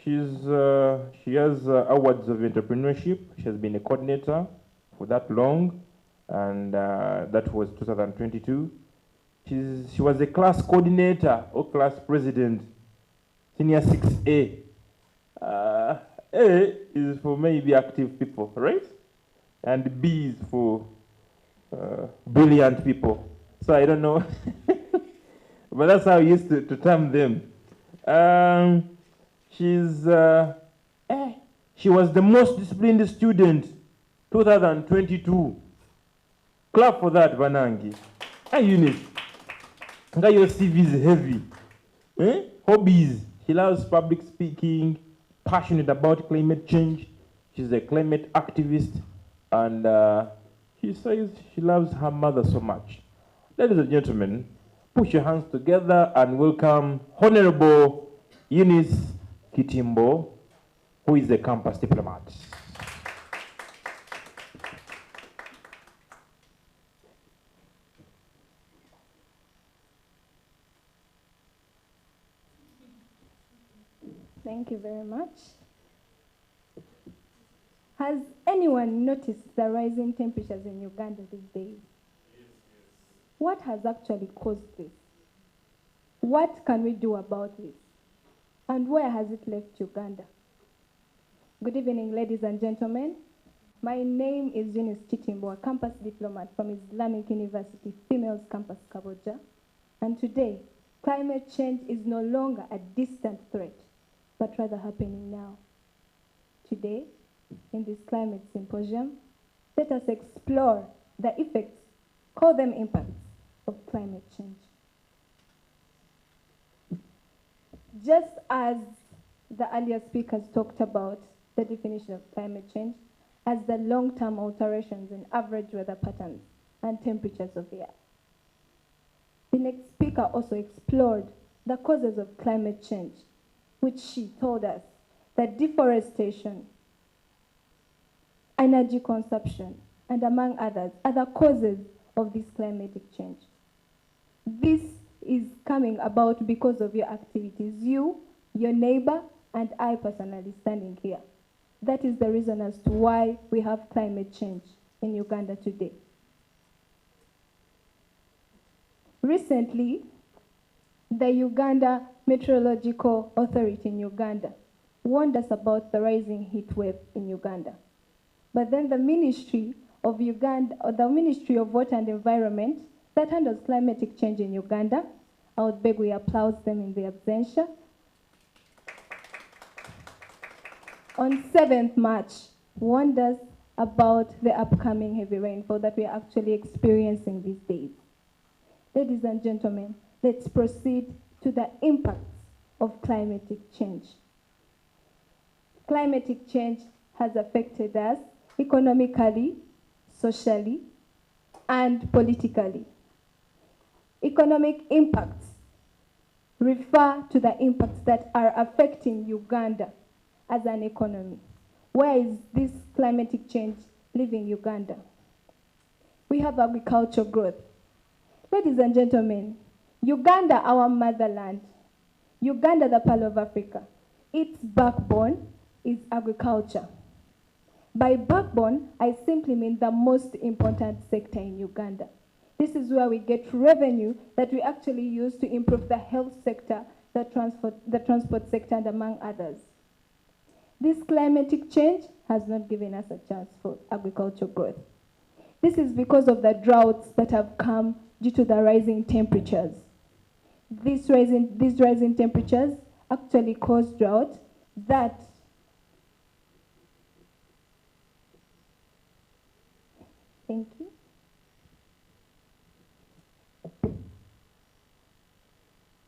Speaker 16: She has awards of entrepreneurship. She has been a coordinator for that long, and that was 2022. She was a class coordinator or class president, senior 6A. A is for maybe active people, right? And B is for brilliant people. So I don't know, but that's how I used to term them. She was the most disciplined student, 2022. Clap for that, Banangi. Hey, Eunice. Your CV is heavy. Hobbies. She loves public speaking, passionate about climate change. She's a climate activist, and she says she loves her mother so much. Ladies and gentlemen, put your hands together and welcome Honorable Eunice Kitimbo, who is a campus diplomat.
Speaker 17: Thank you very much. Has anyone noticed the rising temperatures in Uganda these days? What has actually caused this? What can we do about this? And where has it left Uganda? Good evening, ladies and gentlemen. My name is Eunice Chitimbo, a campus diplomat from Islamic University Females Campus Kaboja. And today, climate change is no longer a distant threat, but rather happening now. Today, in this climate symposium, let us explore the effects, call them impacts, of climate change. Just as the earlier speakers talked about the definition of climate change as the long-term alterations in average weather patterns and temperatures of the earth. The next speaker also explored the causes of climate change, which she told us that deforestation, energy consumption, and among others, are the causes of this climatic change. This is coming about because of your activities, you, your neighbor, and I personally standing here. That is the reason as to why we have climate change in Uganda today. Recently, the Uganda Meteorological Authority in Uganda warned us about the rising heat wave in Uganda. But then the Ministry of Uganda, or the Ministry of Water and Environment, that handles climatic change in Uganda, I would beg we applaud them in their absentia, on 7th March, warned us about the upcoming heavy rainfall that we are actually experiencing these days. Ladies and gentlemen, let's proceed to the impacts of climatic change. Climatic change has affected us economically, socially, and politically. Economic impacts refer to the impacts that are affecting Uganda as an economy. Where is this climatic change leaving Uganda? We have agricultural growth. Ladies and gentlemen, Uganda, our motherland, Uganda, the Pearl of Africa, its backbone is agriculture. By backbone, I simply mean the most important sector in Uganda. This is where we get revenue that we actually use to improve the health sector, the transport sector, and among others. This climatic change has not given us a chance for agricultural growth. This is because of the droughts that have come due to the rising temperatures. These rising temperatures actually cause drought that thank you.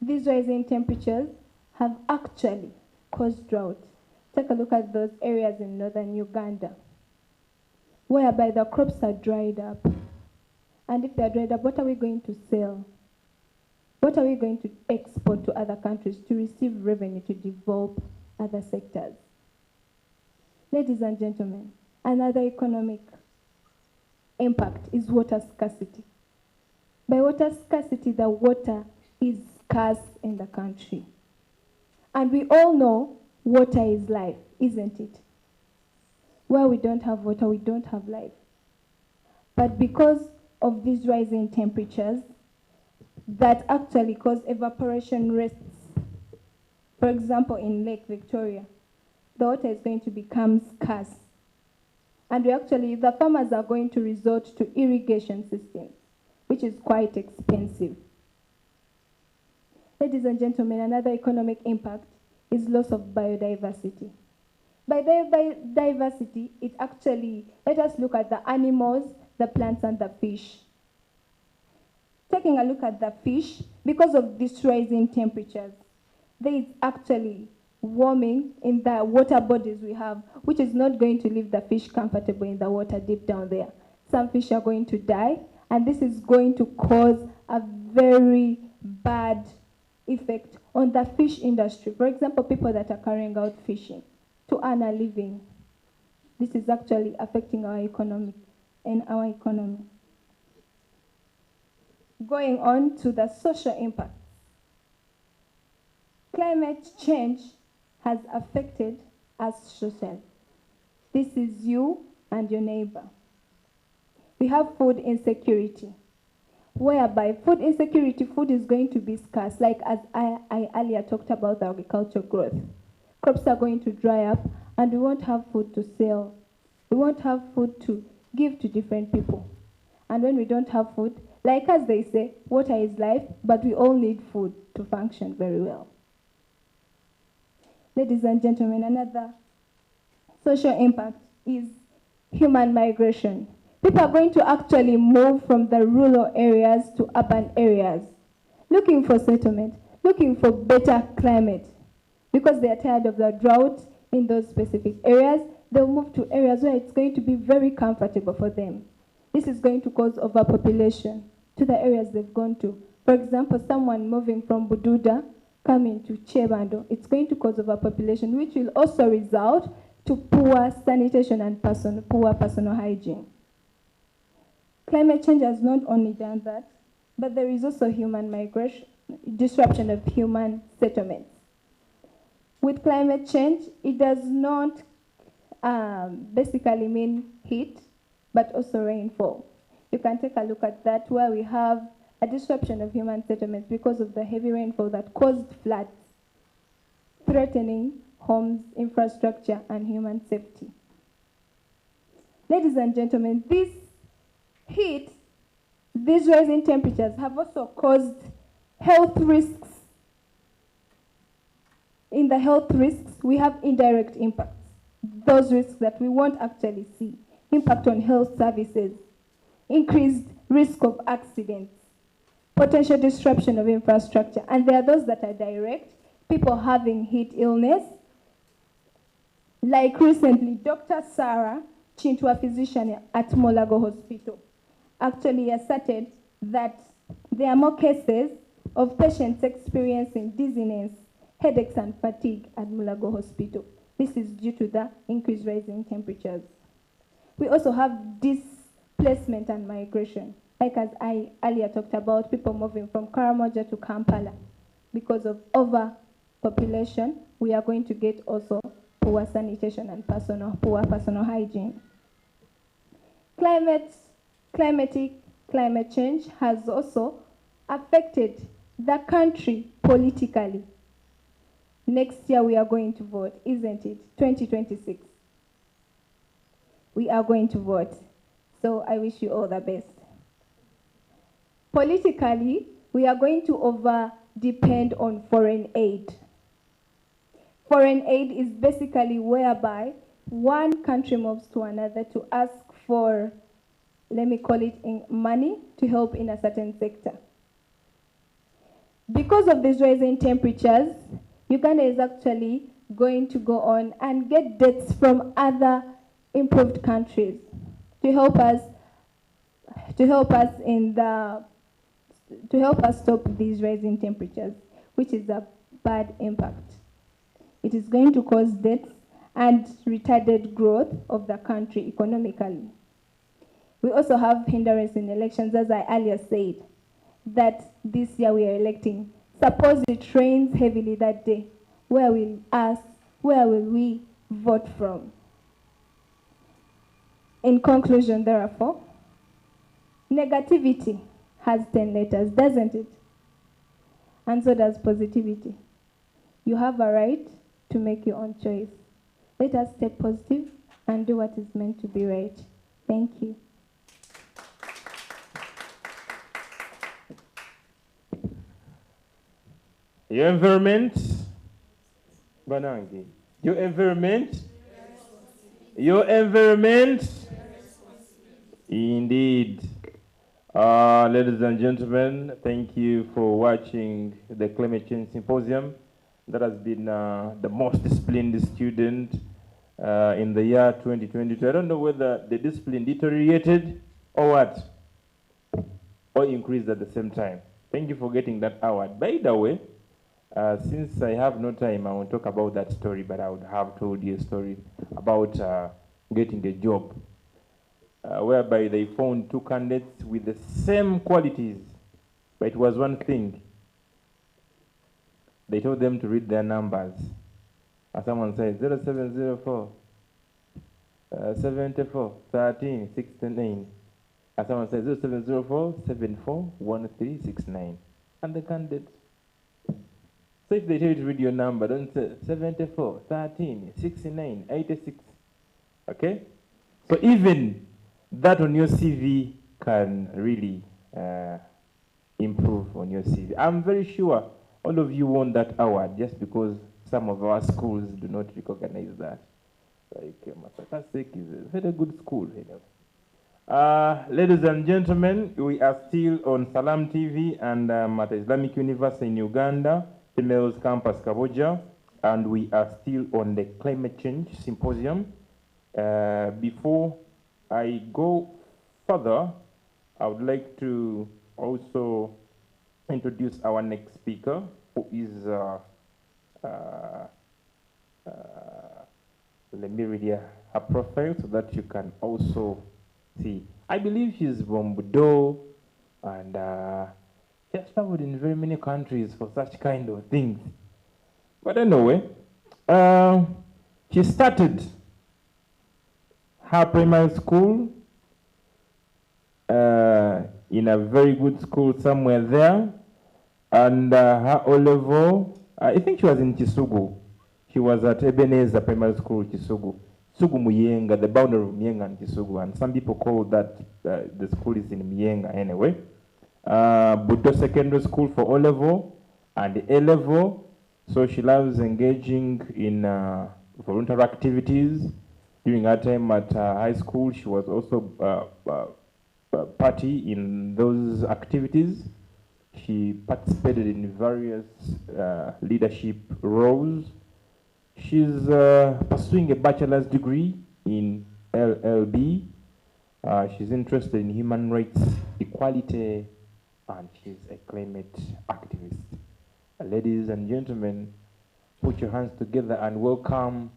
Speaker 17: These rising temperatures have actually caused drought. Take a look at those areas in northern Uganda, whereby the crops are dried up. And if they're dried up, what are we going to sell? What are we going to export to other countries to receive revenue to develop other sectors? Ladies and gentlemen, another economic impact is water scarcity. By water scarcity, the water is scarce in the country. And we all know water is life, isn't it? Where we don't have water, we don't have life. But because of these rising temperatures that actually cause evaporation rates, for example, in Lake Victoria, the water is going to become scarce. And the farmers are going to resort to irrigation systems, which is quite expensive. Ladies and gentlemen, another economic impact is loss of biodiversity. By biodiversity, it actually, let us look at the animals, the plants, and the fish. Taking a look at the fish, because of these rising temperatures, there is actually warming in the water bodies we have, which is not going to leave the fish comfortable in the water deep down there. Some fish are going to die, and this is going to cause a very bad effect on the fish industry. For example, people that are carrying out fishing to earn a living. This is actually affecting our economy and our economy. Going on to the social impact. Climate change has affected us socially. This is you and your neighbor. We have food insecurity, whereby food insecurity, food is going to be scarce, like as I earlier talked about the agricultural growth. Crops are going to dry up and we won't have food to sell. We won't have food to give to different people. And when we don't have food, like as they say, water is life, but we all need food to function very well. Ladies and gentlemen, another social impact is human migration. People are going to actually move from the rural areas to urban areas, looking for settlement, looking for better climate. Because they are tired of the drought in those specific areas, they'll move to areas where it's going to be very comfortable for them. This is going to cause overpopulation to the areas they've gone to. For example, someone moving from Bududa coming to Chebando, it's going to cause overpopulation, which will also result to poor sanitation and poor personal hygiene. Climate change has not only done that, but there is also human migration, disruption of human settlements. With climate change, it does not basically mean heat, but also rainfall. You can take a look at that, where we have a disruption of human settlements because of the heavy rainfall that caused floods, threatening homes, infrastructure, and human safety. Ladies and gentlemen, this heat, these rising temperatures have also caused health risks. In the health risks, we have indirect impacts. Those risks that we won't actually see. Impact on health services, increased risk of accidents, potential disruption of infrastructure, and there are those that are direct, people having heat illness. Like recently, Dr. Sarah Chintu, a physician at Molago Hospital, actually asserted that there are more cases of patients experiencing dizziness, headaches, and fatigue at Mulago Hospital. This is due to the increased rising temperatures. We also have displacement and migration. Like as I earlier talked about, people moving from Karamoja to Kampala. Because of overpopulation, we are going to get also poor sanitation and poor personal hygiene. Climate change has also affected the country politically. Next year we are going to vote, isn't it? 2026. We are going to vote. So I wish you all the best. Politically, we are going to over-depend on foreign aid. Foreign aid is basically whereby one country moves to another to ask for, let me call it, money to help in a certain sector. Because of these rising temperatures, Uganda is actually going to go on and get debts from other improved countries to help us stop these rising temperatures, which is a bad impact. It is going to cause debts and retarded growth of the country economically. We also have hindrance in elections, as I earlier said, that this year we are electing. Suppose it rains heavily that day, where will we vote from? In conclusion, therefore, negativity has 10 letters, doesn't it? And so does positivity. You have a right to make your own choice. Let us stay positive and do what is meant to be right. Thank you.
Speaker 16: Your environment, Banangi. Your environment, indeed. Ladies and gentlemen, thank you for watching the Climate Change Symposium. That has been the most disciplined student in the year 2022. I don't know whether the discipline deteriorated or what, or increased at the same time. Thank you for getting that award. By the way, since I have no time, I won't talk about that story, but I would have told you a story about getting a job, whereby they found two candidates with the same qualities, but it was one thing. They told them to read their numbers. And someone says 0704 74 13 69. And someone says 0704 74 1369. And the candidate. So if they tell you to read your number, don't say 74 13 69 86. Okay? So even that on your CV can really improve on your CV. I'm very sure all of you won that award just because some of our schools do not recognize that. Like Masakasek is a very good school. Ladies and gentlemen, we are still on Salam TV and at the Islamic University in Uganda, Females Campus Kaboja, and we are still on the Climate Change Symposium. Before I go further, I would like to also introduce our next speaker, who is, let me read her profile so that you can also see. I believe she's from Bordeaux, and she has traveled in very many countries for such kind of things. But anyway, she started her primary school in a very good school somewhere there, and her O-level, I think she was in Kisugu. She was at Ebenezer Primary School, Kisugu. Kisugu Muyenga, the boundary of Muyenga and Kisugu, and some people call that the school is in Muyenga anyway. Budo Secondary School for O-level and A-level, so she loves engaging in voluntary activities. During her time at high school, she was also party in those activities. She participated in various leadership roles. She's pursuing a bachelor's degree in LLB. She's interested in human rights, equality, and she's a climate activist. Ladies and gentlemen, put your hands together and welcome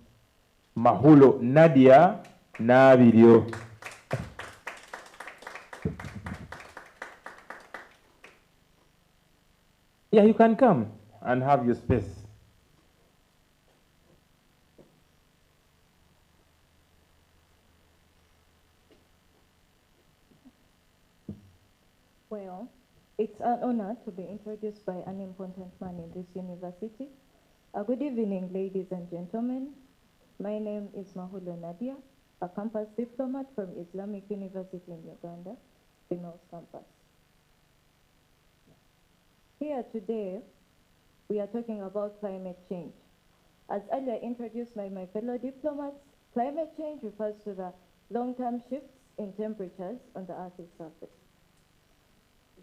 Speaker 16: Mahulo Nadia Nabirio. Yeah, you can come and have your space.
Speaker 21: Well, it's an honor to be introduced by an important man in this university. Good evening, ladies and gentlemen. My name is Mahulo Nadia, a campus diplomat from Islamic University in Uganda, Females Campus. Here today, we are talking about climate change. As earlier introduced by my fellow diplomats, climate change refers to the long-term shifts in temperatures on the Earth's surface.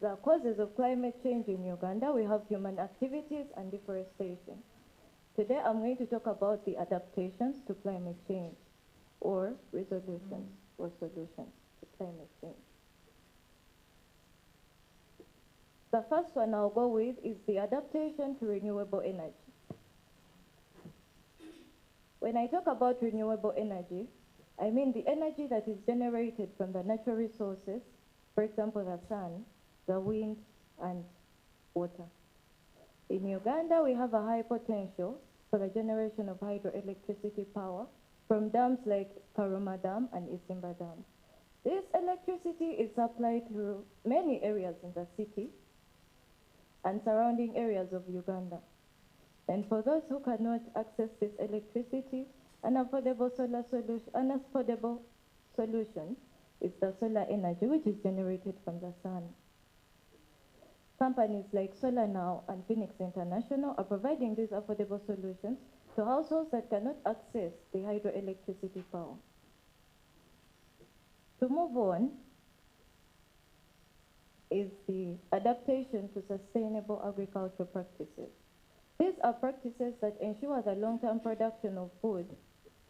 Speaker 21: The causes of climate change in Uganda, we have human activities and deforestation. Today, I'm going to talk about the adaptations to climate change, or resolutions or solutions to climate change. The first one I'll go with is the adaptation to renewable energy. When I talk about renewable energy, I mean the energy that is generated from the natural resources, for example, the sun, the wind, and water. In Uganda, we have a high potential for the generation of hydroelectricity power from dams like Karuma Dam and Isimba Dam. This electricity is supplied to many areas in the city and surrounding areas of Uganda. And for those who cannot access this electricity, an affordable solution is the solar energy, which is generated from the sun. Companies like SolarNow and Phoenix International are providing these affordable solutions to households that cannot access the hydroelectricity power. To move on is the adaptation to sustainable agricultural practices. These are practices that ensure the long-term production of food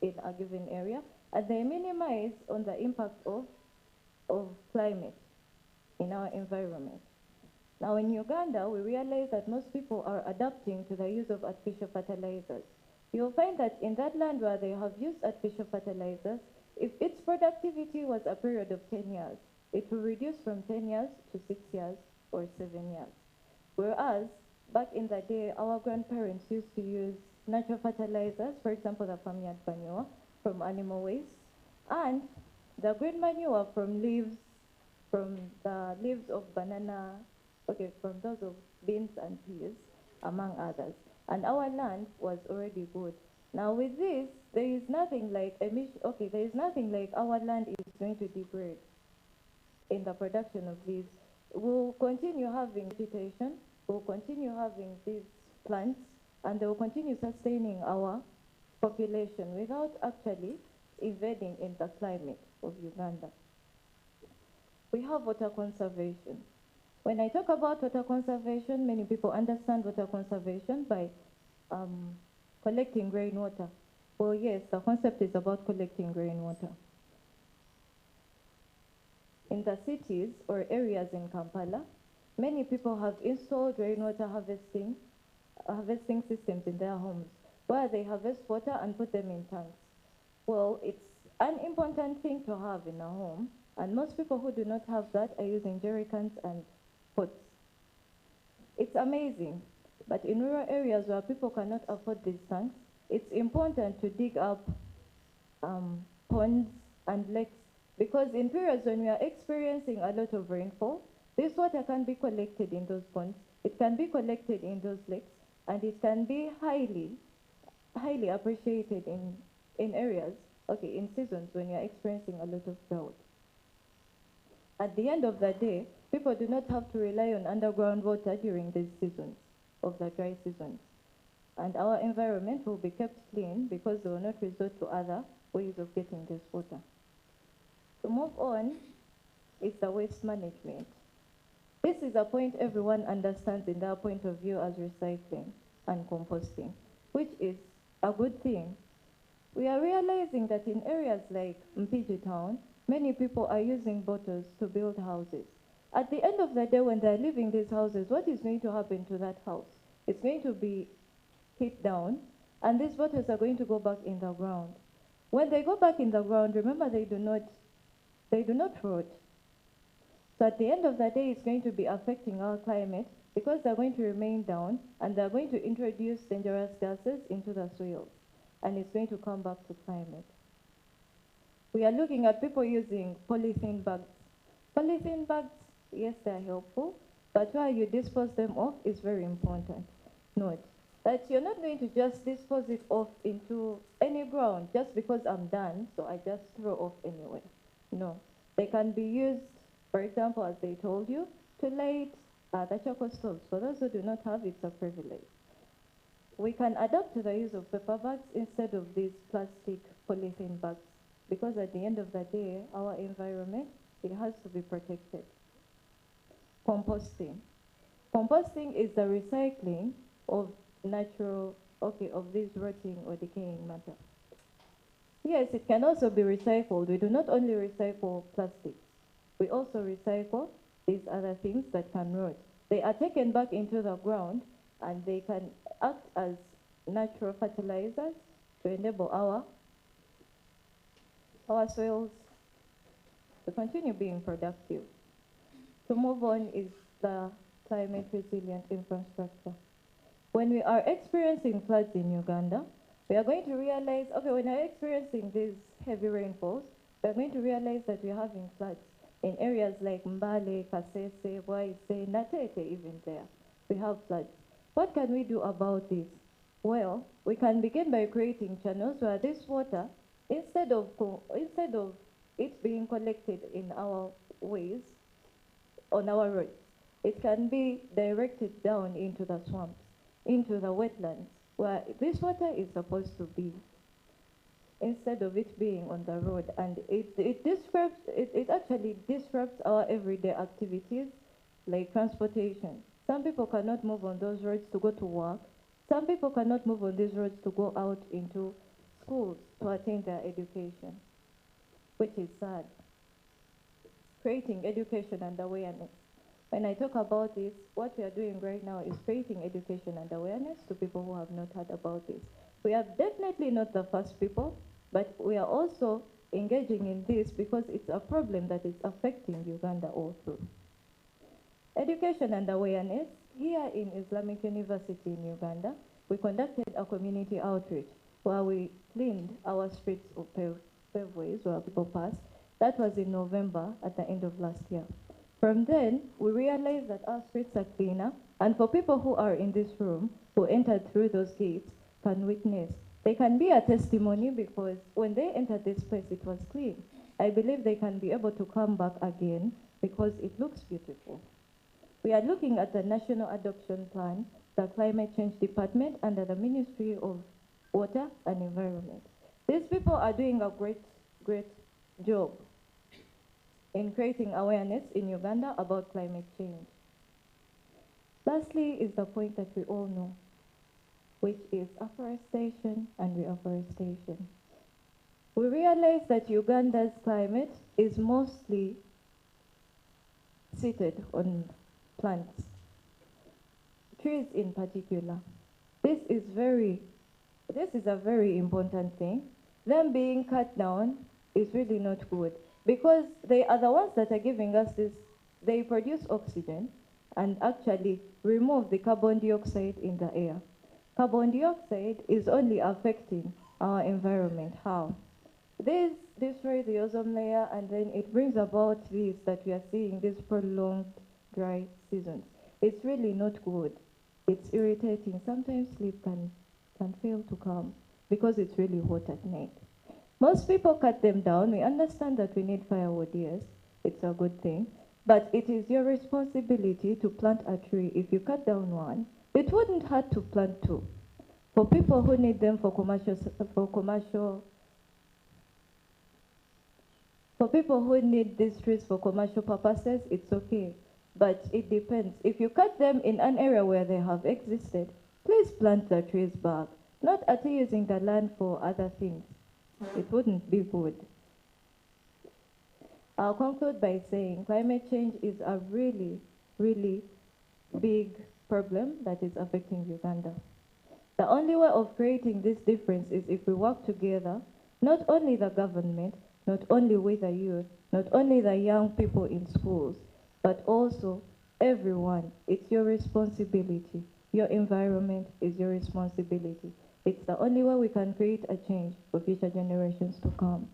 Speaker 21: in a given area, and they minimize on the impact of climate in our environment. Now in Uganda, we realize that most people are adapting to the use of artificial fertilizers. You'll find that in that land where they have used artificial fertilizers, if its productivity was a period of 10 years, it will reduce from 10 years to 6 years or 7 years. Whereas, back in the day, our grandparents used to use natural fertilizers, for example, the farmyard manure from animal waste, and the green manure from the leaves of banana, from those of beans and peas, among others. And our land was already good. Now with this, there is nothing like our land is going to degrade in the production of these. We'll continue having vegetation, we'll continue having these plants, and they will continue sustaining our population without actually invading in the climate of Uganda. We have water conservation. When I talk about water conservation, many people understand water conservation by collecting rainwater. Well, yes, the concept is about collecting rainwater. In the cities or areas in Kampala, many people have installed rainwater harvesting systems in their homes, where they harvest water and put them in tanks. Well, it's an important thing to have in a home, and most people who do not have that are using jerry cans and pots. It's amazing, but in rural areas where people cannot afford these tanks, it's important to dig up ponds and lakes, because in periods when we are experiencing a lot of rainfall, this water can be collected in those ponds, it can be collected in those lakes, and it can be highly appreciated in areas, in seasons when you are experiencing a lot of drought. At the end of the day, people do not have to rely on underground water during these seasons of the dry seasons. And our environment will be kept clean because they will not resort to other ways of getting this water. To move on is the waste management. This is a point everyone understands in their point of view as recycling and composting, which is a good thing. We are realizing that in areas like Mpiji town, many people are using bottles to build houses. At the end of the day, when they're leaving these houses, what is going to happen to that house? It's going to be hit down, and these bottles are going to go back in the ground. When they go back in the ground, remember they do not rot. So at the end of the day, it's going to be affecting our climate because they're going to remain down and they're going to introduce dangerous gases into the soil, and it's going to come back to climate. We are looking at people using polythene bags. Polythene bags, yes, they're helpful, but where you dispose them off is very important. Note that you're not going to just dispose it off into any ground just because I'm done, so I just throw off anywhere. No, they can be used, for example, as they told you, to light the charcoal stoves. For those who do not have, it's a privilege. We can adapt to the use of paper bags instead of these plastic polythene bags, because at the end of the day, our environment, it has to be protected. Composting. Composting is the recycling of of this rotting or decaying matter. Yes, it can also be recycled. We do not only recycle plastics, we also recycle these other things that can rot. They are taken back into the ground and they can act as natural fertilizers to enable our soils to continue being productive. To move on is the climate resilient infrastructure. When we are experiencing floods in Uganda, we are going to realize, when we are experiencing these heavy rainfalls, we are going to realize that we are having floods in areas like Mbale, Kasese, Waise, Natete, even there. We have floods. What can we do about this? Well, we can begin by creating channels where this water, instead of it being collected in our ways, on our roads, it can be directed down into the swamps, into the wetlands, where this water is supposed to be, instead of it being on the road. And it actually disrupts our everyday activities, like transportation. Some people cannot move on those roads to go to work. Some people cannot move on these roads to go out into schools to attain their education, which is sad. Creating education and awareness. When I talk about this, what we are doing right now is creating education and awareness to people who have not heard about this. We are definitely not the first people, but we are also engaging in this because it's a problem that is affecting Uganda all through. Education and awareness. Here in Islamic University in Uganda, we conducted a community outreach where we cleaned our streets of paveways where people pass. That was in November at the end of last year. From then, we realized that our streets are cleaner, and for people who are in this room, who entered through those gates, can witness. They can be a testimony because when they entered this place, it was clean. I believe they can be able to come back again because it looks beautiful. We are looking at the National Adoption Plan, the Climate Change Department under the Ministry of Water and Environment. These people are doing a great job in creating awareness in Uganda about climate change. Lastly is the point that we all know, which is afforestation and reforestation. We realize that Uganda's climate is mostly seated on plants, trees in particular. This is a very important thing. Them being cut down is really not good because they are the ones that are giving us this. They produce oxygen and actually remove the carbon dioxide in the air. Carbon dioxide is only affecting our environment. How? This destroys the ozone layer, and then it brings about this that we are seeing, these prolonged dry seasons. It's really not good. It's irritating. Sometimes sleep can fail to come because it's really hot at night. Most people cut them down. We understand that we need firewood, yes, it's a good thing, but it is your responsibility to plant a tree. If you cut down one, it wouldn't hurt to plant two. For people who need them for people who need these trees for commercial purposes, it's okay, but it depends. If you cut them in an area where they have existed, please plant the trees back, not at using the land for other things. It wouldn't be good. I'll conclude by saying climate change is a really, really big problem that is affecting Uganda. The only way of creating this difference is if we work together, not only the government, not only with the youth, not only the young people in schools, but also everyone. It's your responsibility. Your environment is your responsibility. It's the only way we can create a change for future generations to come.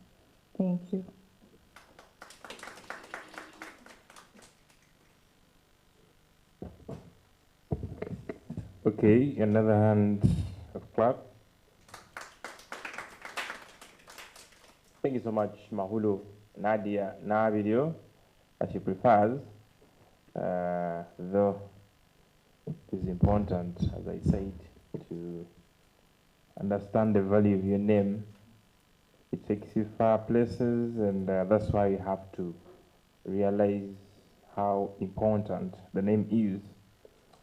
Speaker 21: Thank you.
Speaker 16: Okay, another hand of clap. Thank you so much, Mahulu, Nadia, na video, as she prefers, though it is important, as I said, to understand the value of your name. It takes you far places, and that's why you have to realize how important the name is.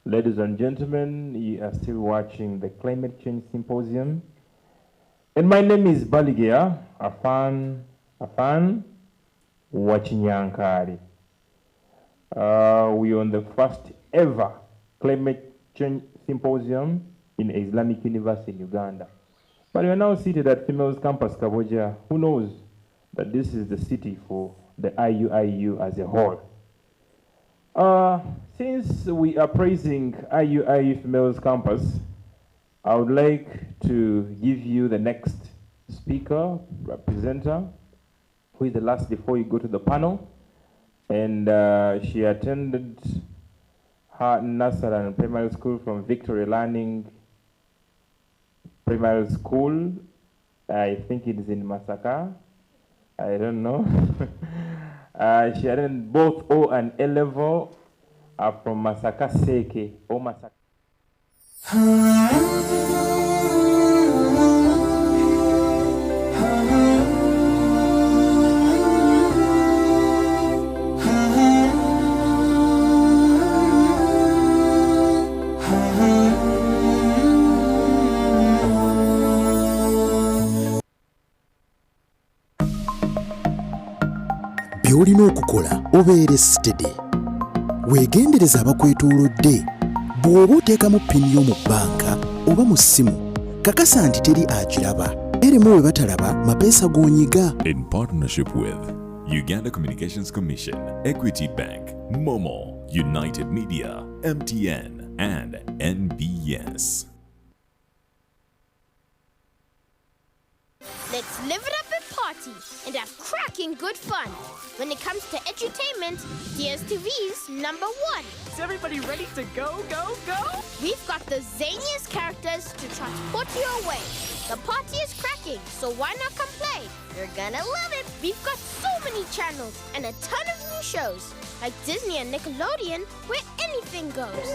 Speaker 16: Ladies and gentlemen, you are still watching the Climate Change Symposium. And my name is Baligea, Afan Wachinyankari. We are on the first ever Climate Change Symposium in Islamic University in Uganda. But we are now seated at Females Campus Kaboja. Who knows that this is the city for the IUIU as a whole. Since we are praising IUIU Females Campus, I would like to give you the next speaker, presenter, who is the last before you go to the panel. And she attended her nursery and primary school from Victory Learning Primary School. I think it is in Masaka. I don't know. She attended both O and A level from Masaka Seke, O Masaka.
Speaker 2: by'olina okukola obeere steady. Weegendereza abakwetoolodde. Bw'oba oteekamu ppini y'omu bbanka oba mu ssimu, kakasa nti teri agiraba. Eremu bwe batalaba mapeesa g'onyiga.
Speaker 3: In partnership with Uganda Communications Commission, Equity Bank, Momo, United Media, MTN, and NBS.
Speaker 4: Let's live it up and party and have cracking good fun. When it comes to edutainment, DSTV's number one.
Speaker 22: Is everybody ready to go, go, go?
Speaker 4: We've got the zaniest characters to transport you away. The party is cracking, so why not come play? You're gonna love it. We've got so many channels and a ton of new shows, like Disney and Nickelodeon, where anything goes.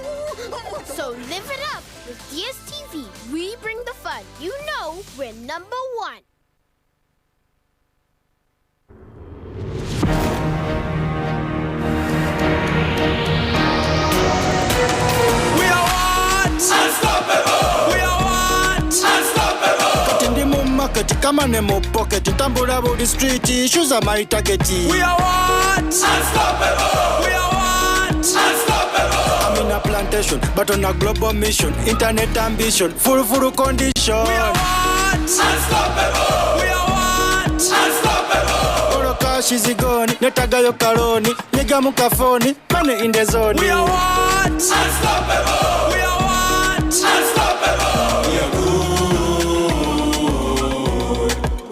Speaker 4: So live it up with DSTV. We bring the fun. You know we're number one.
Speaker 23: We are what? Unstoppable. We are what? Unstoppable. Katindi mu market, kama ne mu pocket, tambula buli street, issues are my target. We are what? Unstoppable. We are what? Unstoppable. I'm in a plantation, but on a global mission, internet ambition, full condition. We are what? Unstoppable. We are what? Unstoppable. All cash is gone, netagayo kaloni, nigga mukafoni, money in the zone. We are what? Unstoppable. We are what? Unstoppable. We are good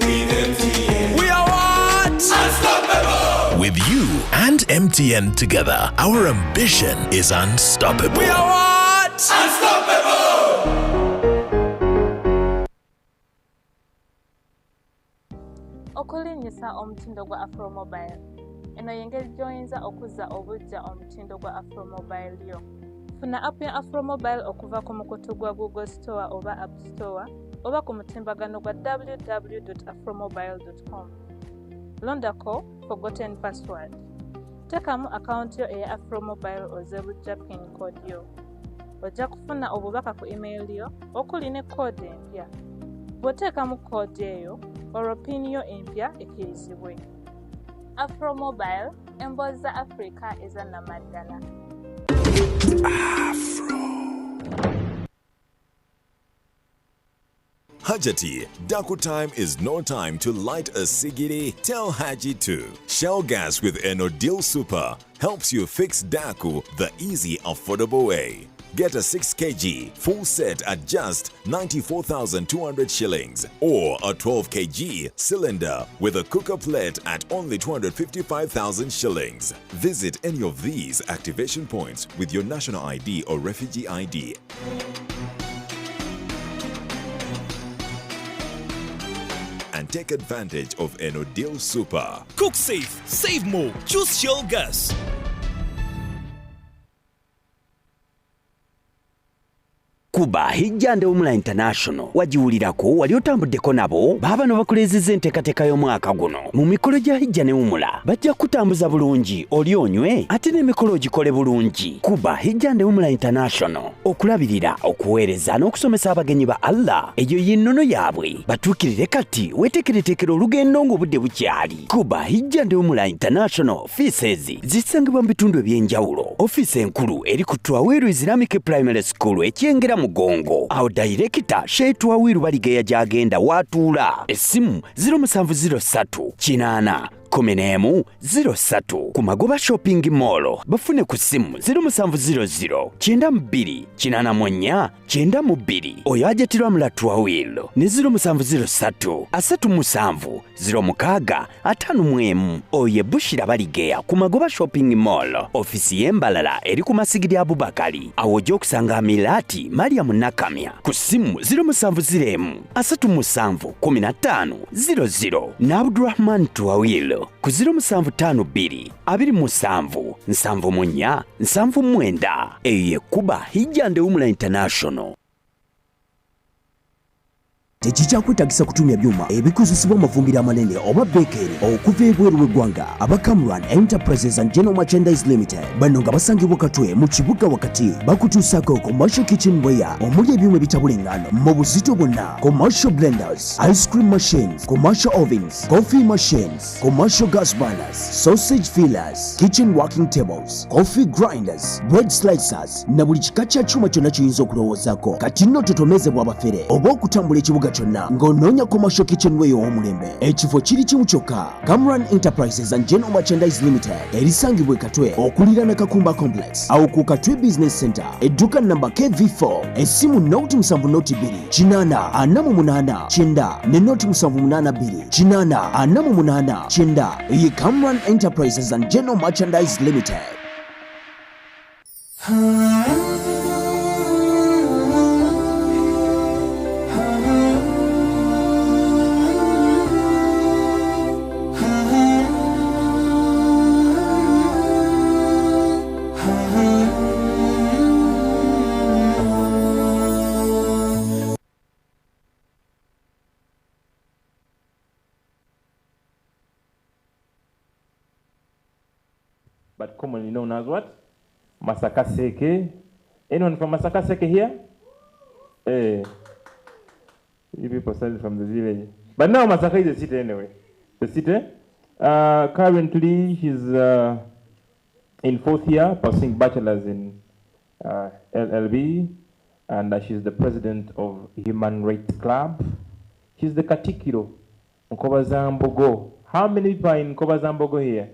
Speaker 23: with MTN. We are what? Unstoppable.
Speaker 12: With you and MTN together, our ambition is unstoppable.
Speaker 23: We are what? Unstoppable.
Speaker 1: Okulinyisa omutindo gwa Afromobile. Eno yengeri joyinza okuzza obujja omutindo gwa Afromobile yo. Funa app ya Afromobile okuva ku mukutu gwa Google Store oba App Store oba ku mutimbagano gwa www.afromobile.com. Londako forgotten password. Tekamu account yo eya Afromobile ozebujja pin code yo. Ojja kufuna obubaka ku email yo okuli ne code empya. Bw'oteekamu code eyo olwo pin yo empya ekkirizibwe. Afromobile, emboozi za Africa ezannamaddala.
Speaker 3: Hajati, Daku time is no time to light a sigiri. Tell Haji to. Shell gas with Enodil Super helps you fix Daku the easy, affordable way. Get a 6 kg full set at just 94,200 shillings or a 12 kg cylinder with a cooker plate at only 255,000 shillings. Visit any of these activation points with your national ID or refugee ID. And take advantage of Enodil Super.
Speaker 24: Cook safe, save more. Choose Shell Gas.
Speaker 25: Kuba Hijjande Umula International wajiwulirako wali otambuddeko nabo baabano bakulezeza enteekateeka y'omwaka guno mu mikolo gya Hijja ne Umula bajja kutambuza bulungi oli onywe ate n'emikolo ogikole bulungi. Kuba Hijjande Umula International okulabirira okuweereza n'okusomesa abagenyi ba Allah eyo y'ennono yaabwe batuukirire kati weeteekereteekera olugendo ng'obudde bukyali. Kuba Hijjande Umula International offices zisangibwa mu bitundu eby'enjawulo. Ofiisi enkulu eri ku Twawiru Islamic Primary School ekyengera Mugongo. Awo Director Shetu Awiru Baligeya gyagenda watuula. Essimu 0703 8 1103 ku Magoba Shopping Mall. Bafune ku ssimu 0700 92 84 92 oyo ajetirwa Mulatu Awiru ne 0703 37 06 51 oyo Bushira Baligeya ku Magoba Shopping Mall. Ofisi y'Embalala eri ku Masigiri Abubakari. Awo gy'okusanga Milati Mariam Nakamya ku ssimu 0701 37 15 00 na Abdurrahman Tuawilu ku 0752 27 74 79. Eyo Kuba Hijjande Umula International.
Speaker 26: Tekikyakweetagisa kutumya byuma ebikozesebwa amafumbiro amanene oba beekeri okuva ebweru w'eggwanga. aba Cameron Enterprises and General Merchandise Limited bano nga basangibwa Katwe mu kibuga wakati bakutuusako commercial kitchenware omuli ebyuma ebitabula engano mu buzito bwonna, commercial blenders, ice cream machines, commercial ovens, coffee machines, commercial gas burners, sausage fillers, kitchen working tables, coffee grinders, bread slicers na buli kika kya kyuma kyonna kiyinza okulowoozaako. Kati nno totomezebwa abafere oba okutambula ekibuga kibuga kyonna ng'onoonya commercial kitchenway ow'omulembe ekifo kiri kimu kyokka. Cameron Enterprises and General Merchandise Limited erisangibwa e Katwe okuliraana Kakumba Complex awo ku Katwe Business Center edduka namba KV4 essimu noti 728 ne noti 782 ye Cameron Enterprises and General Merchandise Limited.
Speaker 16: But commonly known as what? Masakaseke. Anyone from Masakaseke here? Hey. You people started from the village. But now Masaka is a city anyway. The city. Currently, she's in 4th year, pursuing bachelor's in LLB, and she's the president of Human Rights Club. She's the Katikiro, Nkobazambogo. How many people are in Nkobazambogo here?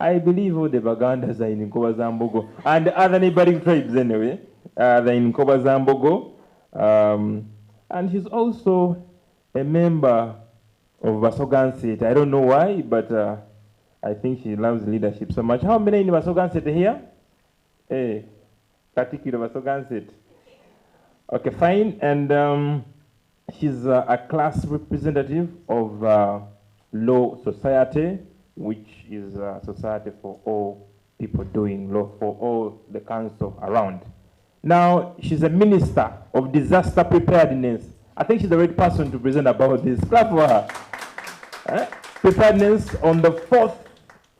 Speaker 16: I believe all the Bagandas are in Nkobazambogo, and other neighboring tribes anyway, they're in Nkobazambogo. And she's also a member of Basogan State. I don't know why, but I think she loves leadership so much. How many in Basogan State here? Hey, particular Basogan State. Okay, fine. And she's a class representative of Law Society, which is a society for all people doing law, for all the council around. Now, she's a minister of disaster preparedness. I think she's the right person to present about this. Clap for her. Preparedness on the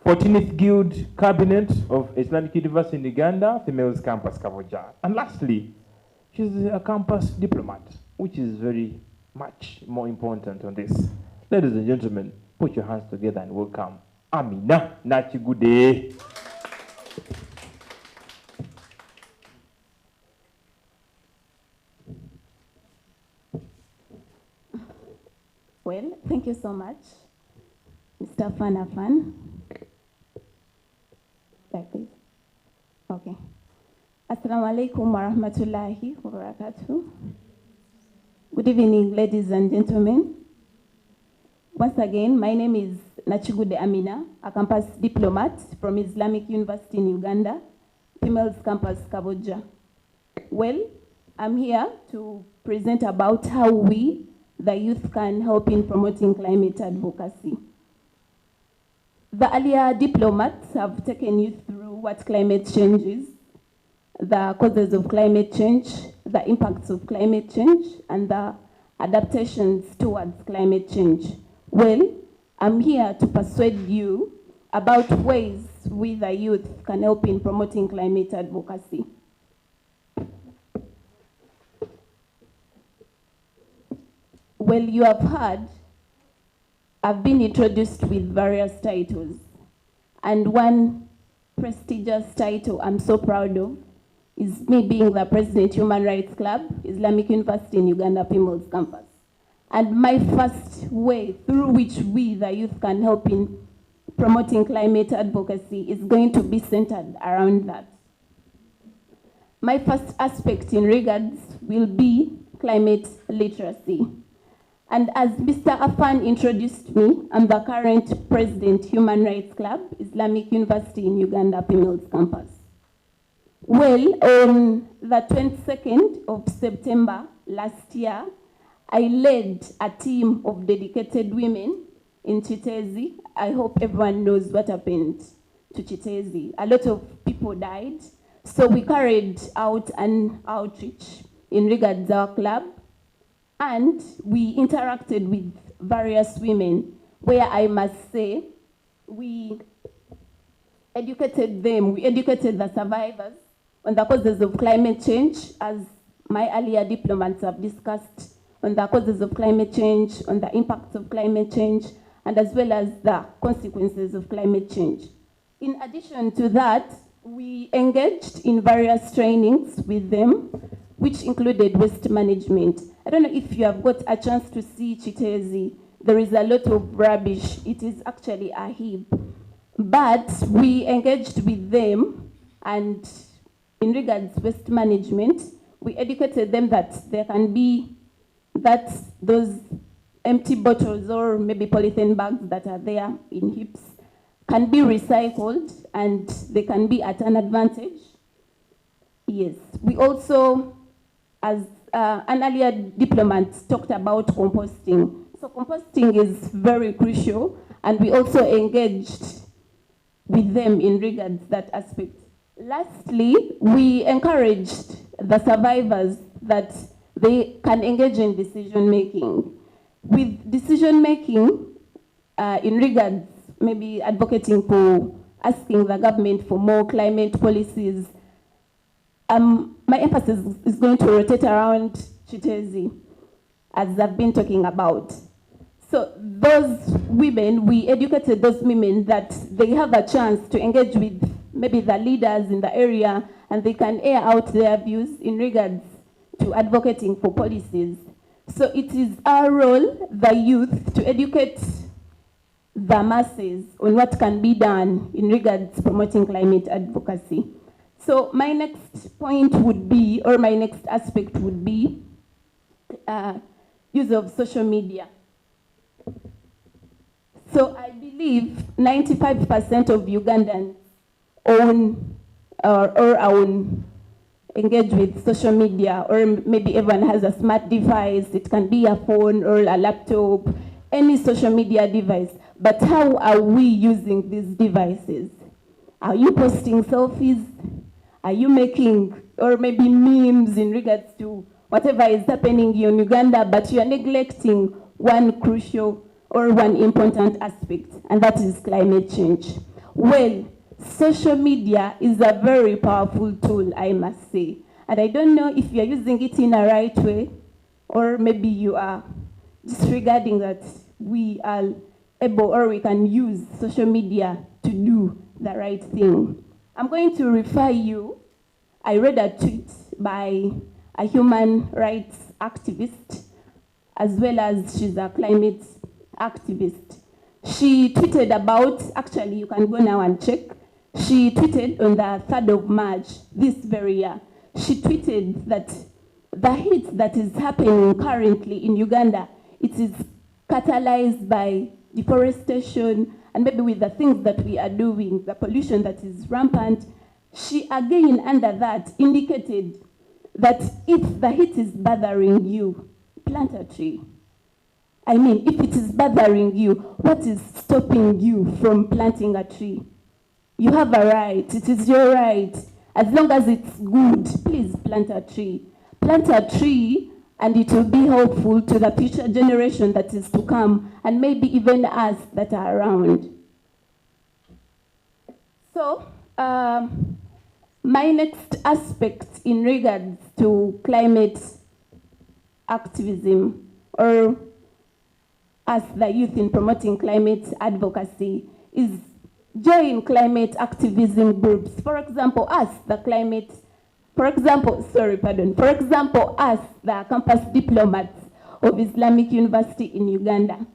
Speaker 16: 14th Guild Cabinet of Islamic University in Uganda, Females Campus, Kaboja. And lastly, she's a campus diplomat, which is very much more important on this. Ladies and gentlemen, put your hands together and welcome Amina Nachigude.
Speaker 5: Well, thank you so much, Mr. Fanafan. Back, please. Okay. Assalamu alaikum wa rahmatullahi wa barakatuh. Good evening, ladies and gentlemen. Once again, my name is Nachigude Amina, a campus diplomat from Islamic University in Uganda, Females Campus, Kaboja. Well, I'm here to present about how we, the youth, can help in promoting climate advocacy. The earlier diplomats have taken you through what climate change is, the causes of climate change, the impacts of climate change, and the adaptations towards climate change. Well, I'm here to persuade you about ways we, the youth, can help in promoting climate advocacy. Well, you have heard, I've been introduced with various titles, and one prestigious title I'm so proud of is me being the President Human Rights Club, Islamic University in Uganda, Females Campus. And my first way through which we, the youth, can help in promoting climate advocacy is going to be centered around that. My first aspect in regards will be climate literacy. And as Mr. Afan introduced me, I'm the current President, Human Rights Club, Islamic University in Uganda, Females Campus. Well, on the 22nd of September last year, I led a team of dedicated women in Chitezi. I hope everyone knows what happened to Chitezi. A lot of people died. So we carried out an outreach in regards to our club, and we interacted with various women, where I must say, we educated them, we educated the survivors on the causes of climate change, as my earlier diplomats have discussed, on the causes of climate change, on the impacts of climate change, and as well as the consequences of climate change. In addition to that, we engaged in various trainings with them, which included waste management. I don't know if you have got a chance to see Chitezi. There is a lot of rubbish. It is actually a heap. But we engaged with them, and in regards to waste management, we educated them that there can be those empty bottles or maybe polythene bags that are there in heaps can be recycled and they can be at an advantage. Yes, we also, as an earlier diplomat talked about composting. So composting is very crucial, and we also engaged with them in regards to that aspect. Lastly, we encouraged the survivors that they can engage in decision making. With decision making, in regards maybe advocating for asking the government for more climate policies, my emphasis is going to rotate around Chitezi, as I've been talking about. So those women, we educated those women that they have a chance to engage with maybe the leaders in the area, and they can air out their views in regards to advocating for policies. So it is our role, the youth, to educate the masses on what can be done in regards to promoting climate advocacy. So my next point would be, or my next aspect would be, use of social media. So I believe 95% of Ugandans own engage with social media, or maybe everyone has a smart device. It can be a phone or a laptop, any social media device. But how are we using these devices? Are you posting selfies? Are you making, or maybe memes in regards to whatever is happening in Uganda, but you are neglecting one crucial or one important aspect, and that is climate change? Well, social media is a very powerful tool, I must say. And I don't know if you're using it in a right way, or maybe you are disregarding that we are able, or we can use social media to do the right thing. I'm going to refer you, I read a tweet by a human rights activist, as well as she's a climate activist. She tweeted about, actually you can go now and check, she tweeted on the 3rd of March this very year. She tweeted that the heat that is happening currently in Uganda, it is catalyzed by deforestation and maybe with the things that we are doing, the pollution that is rampant. She again under that indicated that if the heat is bothering you, plant a tree. I mean, if it is bothering you, what is stopping you from planting a tree? You have a right, it is your right. As long as it's good, please plant a tree. Plant a tree and it will be helpful to the future generation that is to come, and maybe even us that are around. So, my next aspect in regards to climate activism, or as the youth in promoting climate advocacy, is join climate activism groups. For example, us, the campus diplomats of Islamic University in Uganda.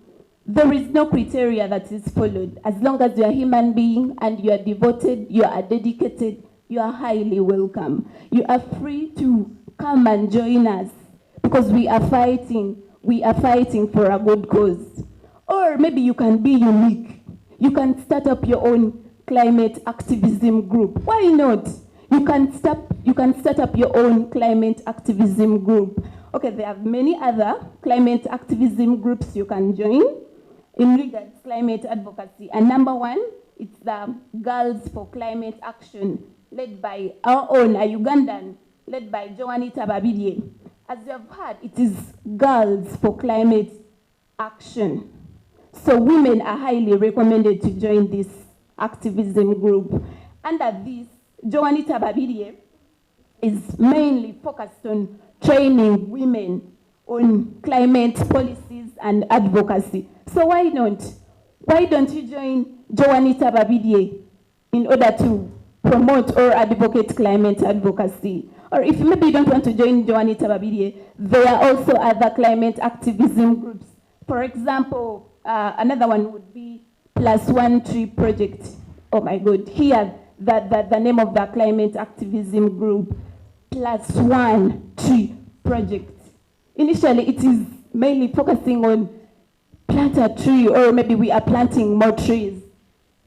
Speaker 5: There is no criteria that is followed. As long as you are a human being and you are devoted, you are dedicated, you are highly welcome. You are free to come and join us, because we are fighting for a good cause. Or maybe you can be unique. You can start up your own climate activism group. Why not? You can start up your own climate activism group. Okay, there are many other climate activism groups you can join in regards to climate advocacy. And number one, it's the Girls for Climate Action, led by our own, a Ugandan, led by Joanita Babidie. As you have heard, it is Girls for Climate Action. So women are highly recommended to join this activism group. Under this, Joanita Babidie is mainly focused on training women on climate policies and advocacy. So why not? Why don't you join Joanita Babidie in order to promote or advocate climate advocacy? Or if maybe you don't want to join Joanita Babidie, there are also other climate activism groups. For example, another one would be Plus One Tree Project. Oh my God, here, the name of the climate activism group, Plus One Tree Project. Initially, it is mainly focusing on plant a tree, or maybe we are planting more trees.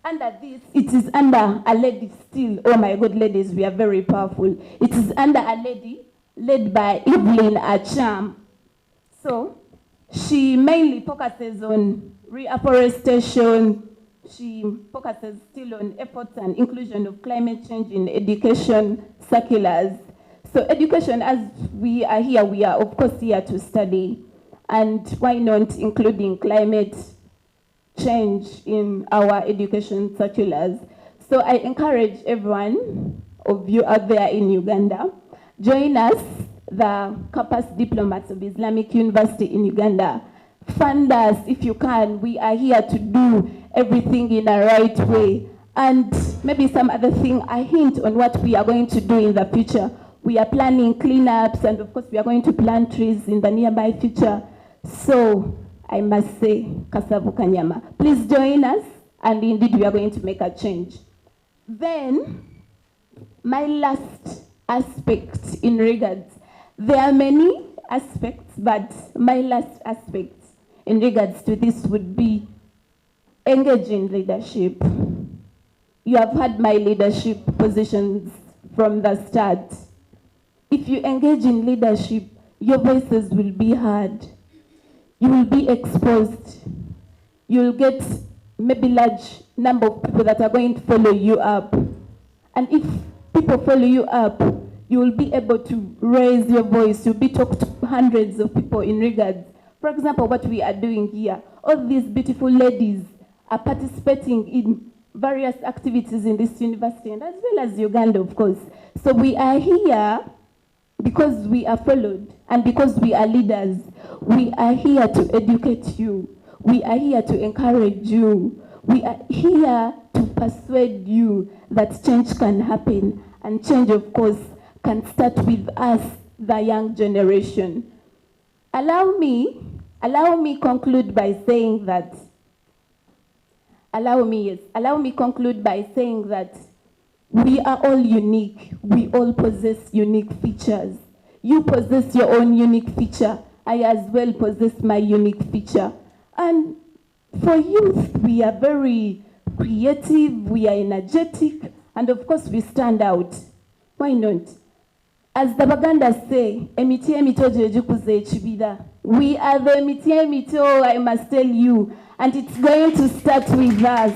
Speaker 5: Under this, it is under a lady still. Oh my God, ladies, we are very powerful. It is under a lady led by Evelyn Acham. So she mainly focuses on reforestation. She focuses still on efforts and inclusion of climate change in education circulars. So education, as we are here, we are of course here to study. And why not including climate change in our education circulars? So I encourage everyone of you out there in Uganda, join us, the campus diplomats of Islamic University in Uganda. Fund us if you can. We are here to do everything in a right way. And maybe some other thing, a hint on what we are going to do in the future. We are planning cleanups, and of course we are going to plant trees in the nearby future. So I must say, Kasavu Kanyama, please join us, and indeed we are going to make a change. Then, my last aspect in regards, there are many aspects, but my last aspect in regards to this would be engaging leadership. You have had my leadership positions from the start. If you engage in leadership, your voices will be heard. You will be exposed. You'll get maybe large number of people that are going to follow you up. And if people follow you up, you will be able to raise your voice. You'll be talking to hundreds of people in regards. For example, what we are doing here, all these beautiful ladies are participating in various activities in this university, and as well as Uganda, of course. So we are here because we are followed, and because we are leaders. We are here to educate you. We are here to encourage you. We are here to persuade you that change can happen, and change, of course, can start with us, the young generation. Allow me conclude by saying that, allow me conclude by saying that we are all unique. We all possess unique features. You possess your own unique feature. I as well possess my unique feature. And for youth, we are very creative, we are energetic, and of course we stand out. Why not? As the Bagandas say, emiti emito jejikuze chibida. We are the emiti emito, I must tell you, and it's going to start with us.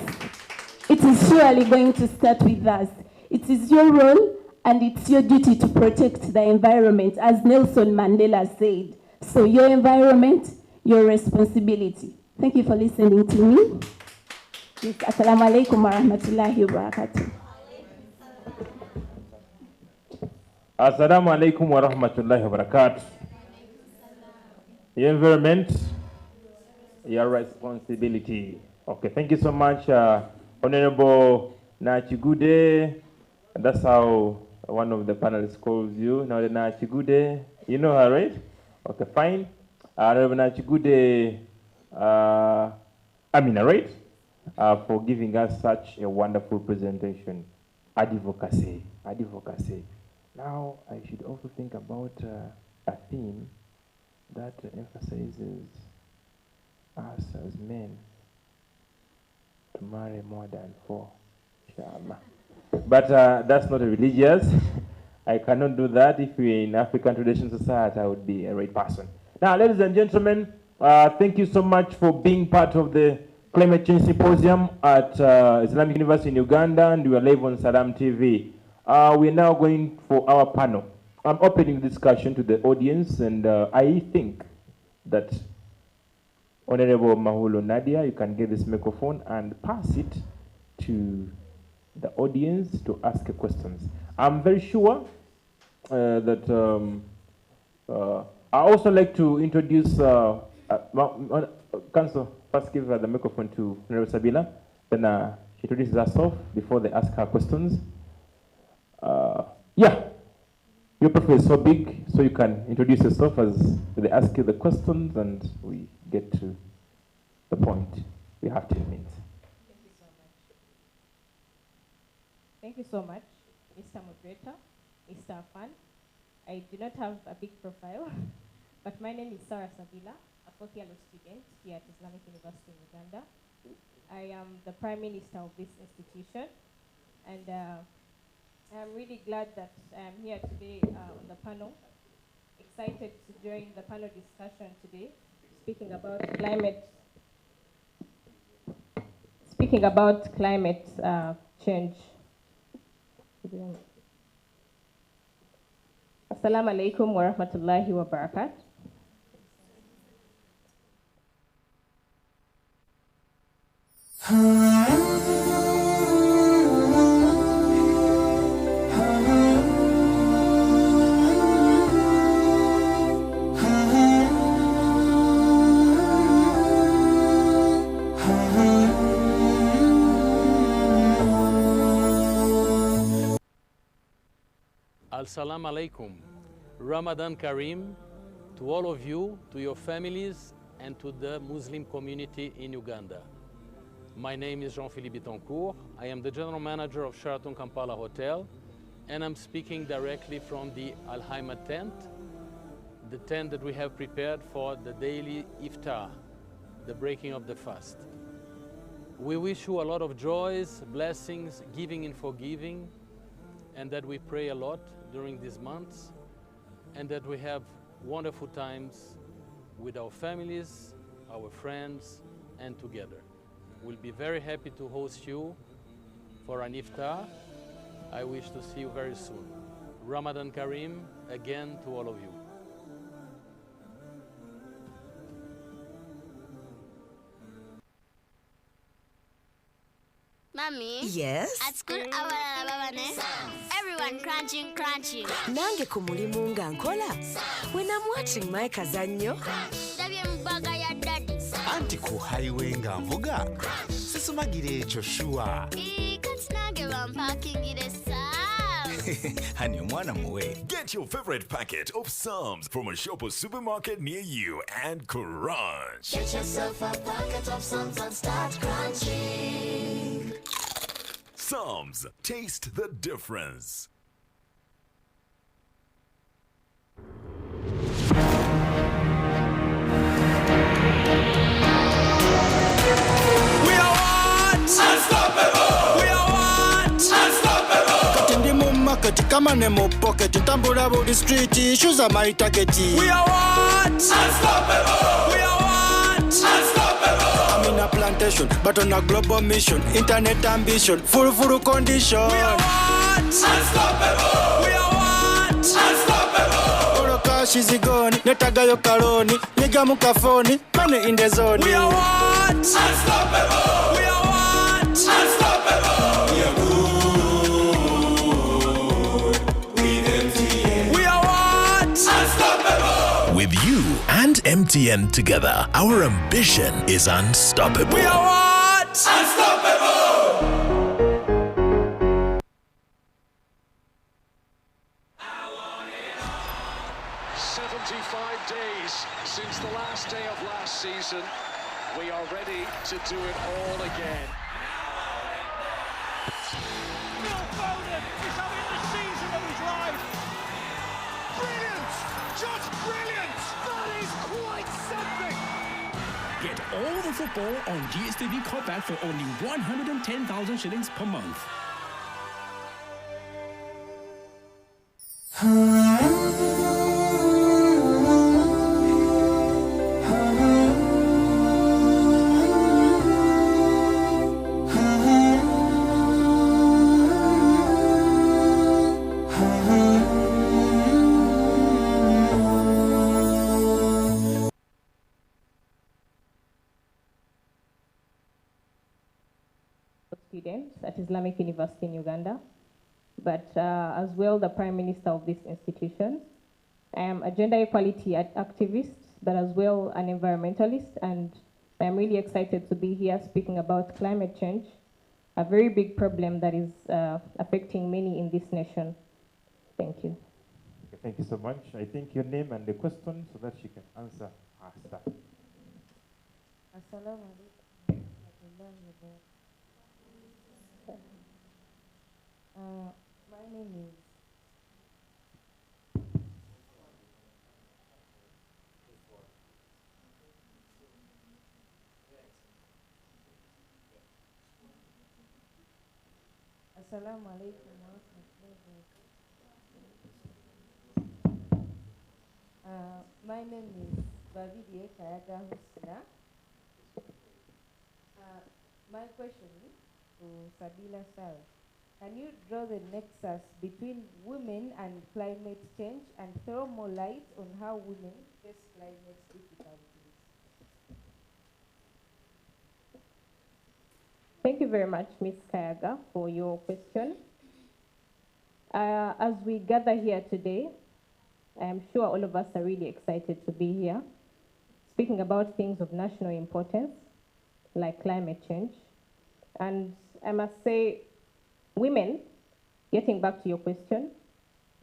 Speaker 5: It is surely going to start with us. It is your role and it's your duty to protect the environment, as Nelson Mandela said. So your environment, your responsibility. Thank you for listening to me. Yes, Assalamu alaikum wa rahmatullahi wa barakatuh.
Speaker 16: Assalamu alaikum wa rahmatullahi wa barakatuh. Your environment, your responsibility. Okay, thank you so much, Honorable Nachigude. That's how one of the panelists calls you. Now the Nachigude, you know her, right? Okay, fine. Honorable Nachigude, Amina, right? For giving us such a wonderful presentation. Advocacy. Now, I should also think about a theme that emphasizes us as men to marry more than 4, inshallah. But that's not religious. I cannot do that. If we're in African Tradition Society, I would be a right person. Now, ladies and gentlemen, thank you so much for being part of the Climate Change Symposium at Islamic University in Uganda, and we are live on Salam TV. We're now going for our panel. I'm opening the discussion to the audience, and I think that Honorable Mahulo Nadia, you can get this microphone and pass it to the audience to ask questions. I'm very sure that I also like to introduce Council. First give the microphone to Honorable Sabila, then she introduces herself before they ask her questions. Yeah, Your profile is so big, so you can introduce yourself as they ask you the questions and we get to the point. We have 10 minutes.
Speaker 6: Thank you so much, Mr. Moderator, Mr. Afan. I do not have a big profile, but my name is Sarah Sabila, a fourth-year law student here at Islamic University in Uganda. I am the Prime Minister of this institution, and I'm really glad that I am here today on the panel. Excited to join the panel discussion today, speaking about climate change. Assalamu alaikum wa rahmatullahi wa barakatuh.
Speaker 7: Assalamu alaikum. Ramadan Kareem to all of you, to your families, and to the Muslim community in Uganda. My name is Jean-Philippe Betancourt. I am the General Manager of Sheraton Kampala Hotel, and I'm speaking directly from the Al-Haima tent, the tent that we have prepared for the daily iftar, the breaking of the fast. We wish you a lot of joys, blessings, giving and forgiving, and that we pray a lot during these months, and that we have wonderful times with our families, our friends, and together. We'll be very happy to host you for an iftar. I wish to see you very soon. Ramadan Kareem again to all of you.
Speaker 4: Mommy?
Speaker 9: Yes?
Speaker 4: At school, everyone crunching.
Speaker 9: Nange ku mulimu nga nkola. When I'm watching my kazanyo.
Speaker 10: Anti ku highway nga mvuga. Sisumagire ekyo shuwa.
Speaker 4: Kati nange bampakingire
Speaker 10: Honey, mwana muwe. Get your favorite packet of Psalms from a shop or supermarket near you and crunch.
Speaker 11: Get yourself a packet of Psalms and start crunching.
Speaker 10: Psalms, taste the difference.
Speaker 23: We are what? Unstoppable. We are what? Unstoppable. Kati ndi mu market kama ne mu pocket tambula buli street issues are my target. We are what? Unstoppable. We are what? Unstoppable. I'm in a plantation but on a global mission, internet ambition, full condition. We are what? Unstoppable. We are what? Unstoppable. All cash is gone, netagayo kaloni, nigga mu kafoni, money in the zone. We are what? Unstoppable. We are what? Unstoppable. We are good with MTN. We are what? Unstoppable.
Speaker 12: With you and MTN together, our ambition is unstoppable.
Speaker 23: We are what? Unstoppable.
Speaker 13: 75 days since the last day of last season. We are ready to do it all again.
Speaker 23: Phil Foden is having the season of his life. Brilliant! Just brilliant! That is quite something!
Speaker 22: Get all the football on DStv Compact for only 110,000 shillings per month.
Speaker 6: Students at Islamic University in Uganda, but as well the Prime Minister of this institution. I am a gender equality activist, but as well an environmentalist, and I'm really excited to be here speaking about climate change, a very big problem that is affecting many in this nation. Thank you.
Speaker 16: Thank you so much. I think your name and the question so that she can answer faster.
Speaker 8: Assalamu alaikum. My name is Assalamu alaikum wa rahmatullahi wa barakatuh. My name is Bavidie Kayaga Husna. My question to Sabila Sal. Can you draw the nexus between women and climate change and throw more light on how women face climate difficulties?
Speaker 6: Thank you very much, Ms. Kayaga, for your question. As we gather here today, I am sure all of us are really excited to be here, speaking about things of national importance, like climate change. And I must say, women, getting back to your question,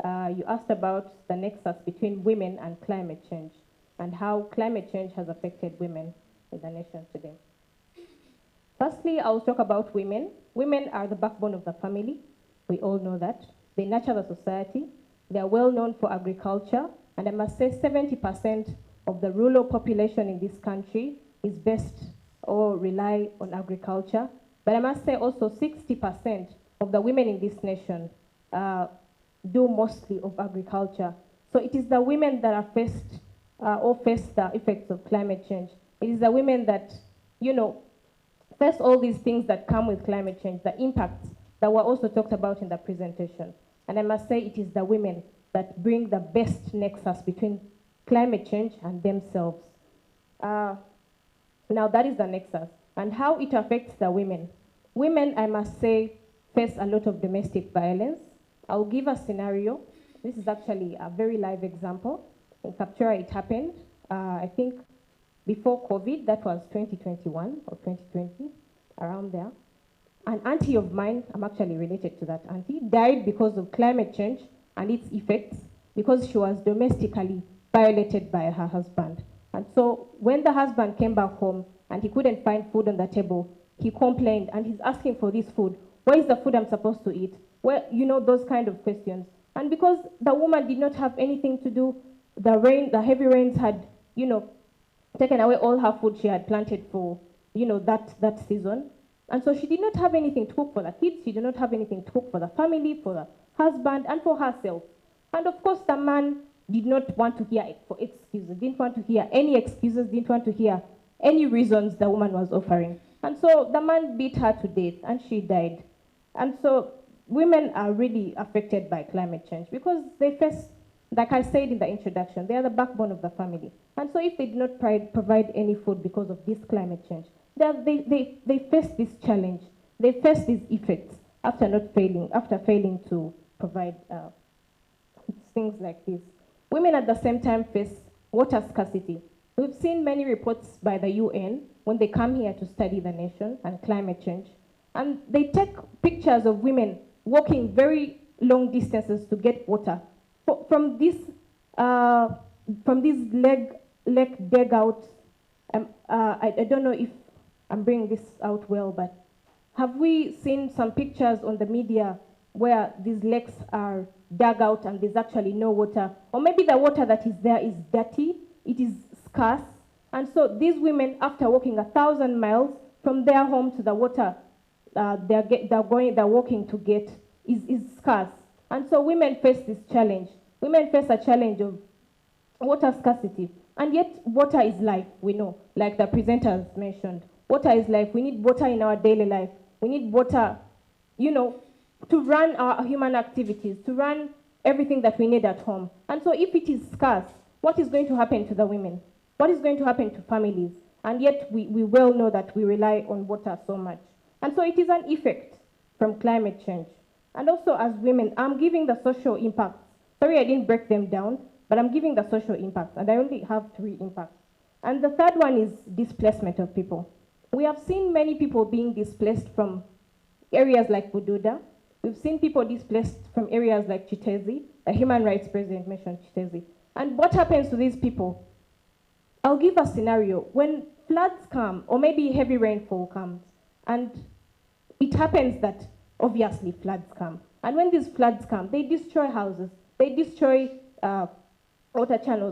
Speaker 6: you asked about the nexus between women and climate change and how climate change has affected women in the nation today. Firstly, I'll talk about women. Women are the backbone of the family. We all know that. They nurture the society. They are well known for agriculture. And I must say 70% of the rural population in this country is based or rely on agriculture. But I must say also 60% of the women in this nation do mostly of agriculture. So it is the women that are faced or face the effects of climate change. It is the women that, face all these things that come with climate change, the impacts that were also talked about in the presentation. And I must say it is the women that bring the best nexus between climate change and themselves. Now that is the nexus. And how it affects the women. Women, I must say, face a lot of domestic violence. I'll give a scenario. This is actually a very live example. In Kapchora, it happened, I think, before COVID, that was 2021 or 2020, around there. An auntie of mine, I'm actually related to that auntie, died because of climate change and its effects because she was domestically violated by her husband. And so when the husband came back home and he couldn't find food on the table, he complained and he's asking for this food. Where is the food I'm supposed to eat? Where, those kind of questions. And because the woman did not have anything to do, the heavy rains had, taken away all her food she had planted for, that season. And so she did not have anything to cook for the kids. She did not have anything to cook for the family, for the husband, and for herself. And of course, the man did not want to hear excuses, didn't want to hear any excuses, didn't want to hear any reasons the woman was offering. And so the man beat her to death, and she died. And so women are really affected by climate change because they face, like I said in the introduction, they are the backbone of the family. And so if they do not provide any food because of this climate change, they face this challenge. They face these effects after failing to provide things like this. Women at the same time face water scarcity. We've seen many reports by the UN when they come here to study the nation and climate change. And they take pictures of women walking very long distances to get water. From these leg dig outs, I don't know if I'm bringing this out well, but have we seen some pictures on the media where these lakes are dug out and there's actually no water? Or maybe the water that is there is dirty, it is scarce. And so these women, after walking 1,000 miles from their home to the water they're walking to get is scarce. And so women face this challenge. Women face a challenge of water scarcity. And yet water is life, we know, like the presenters mentioned. Water is life. We need water in our daily life. We need water, to run our human activities, to run everything that we need at home. And so if it is scarce, what is going to happen to the women? What is going to happen to families? And yet we well know that we rely on water so much. And so it is an effect from climate change. And also as women, I'm giving the social impacts. Sorry I didn't break them down, but I'm giving the social impacts, and I only have 3 impacts. And the third one is displacement of people. We have seen many people being displaced from areas like Bududa. We've seen people displaced from areas like Chitezi, a human rights president mentioned Chitezi. And what happens to these people? I'll give a scenario. When floods come, or maybe heavy rainfall comes, and it happens that obviously floods come. And when these floods come, they destroy houses, they destroy water channels.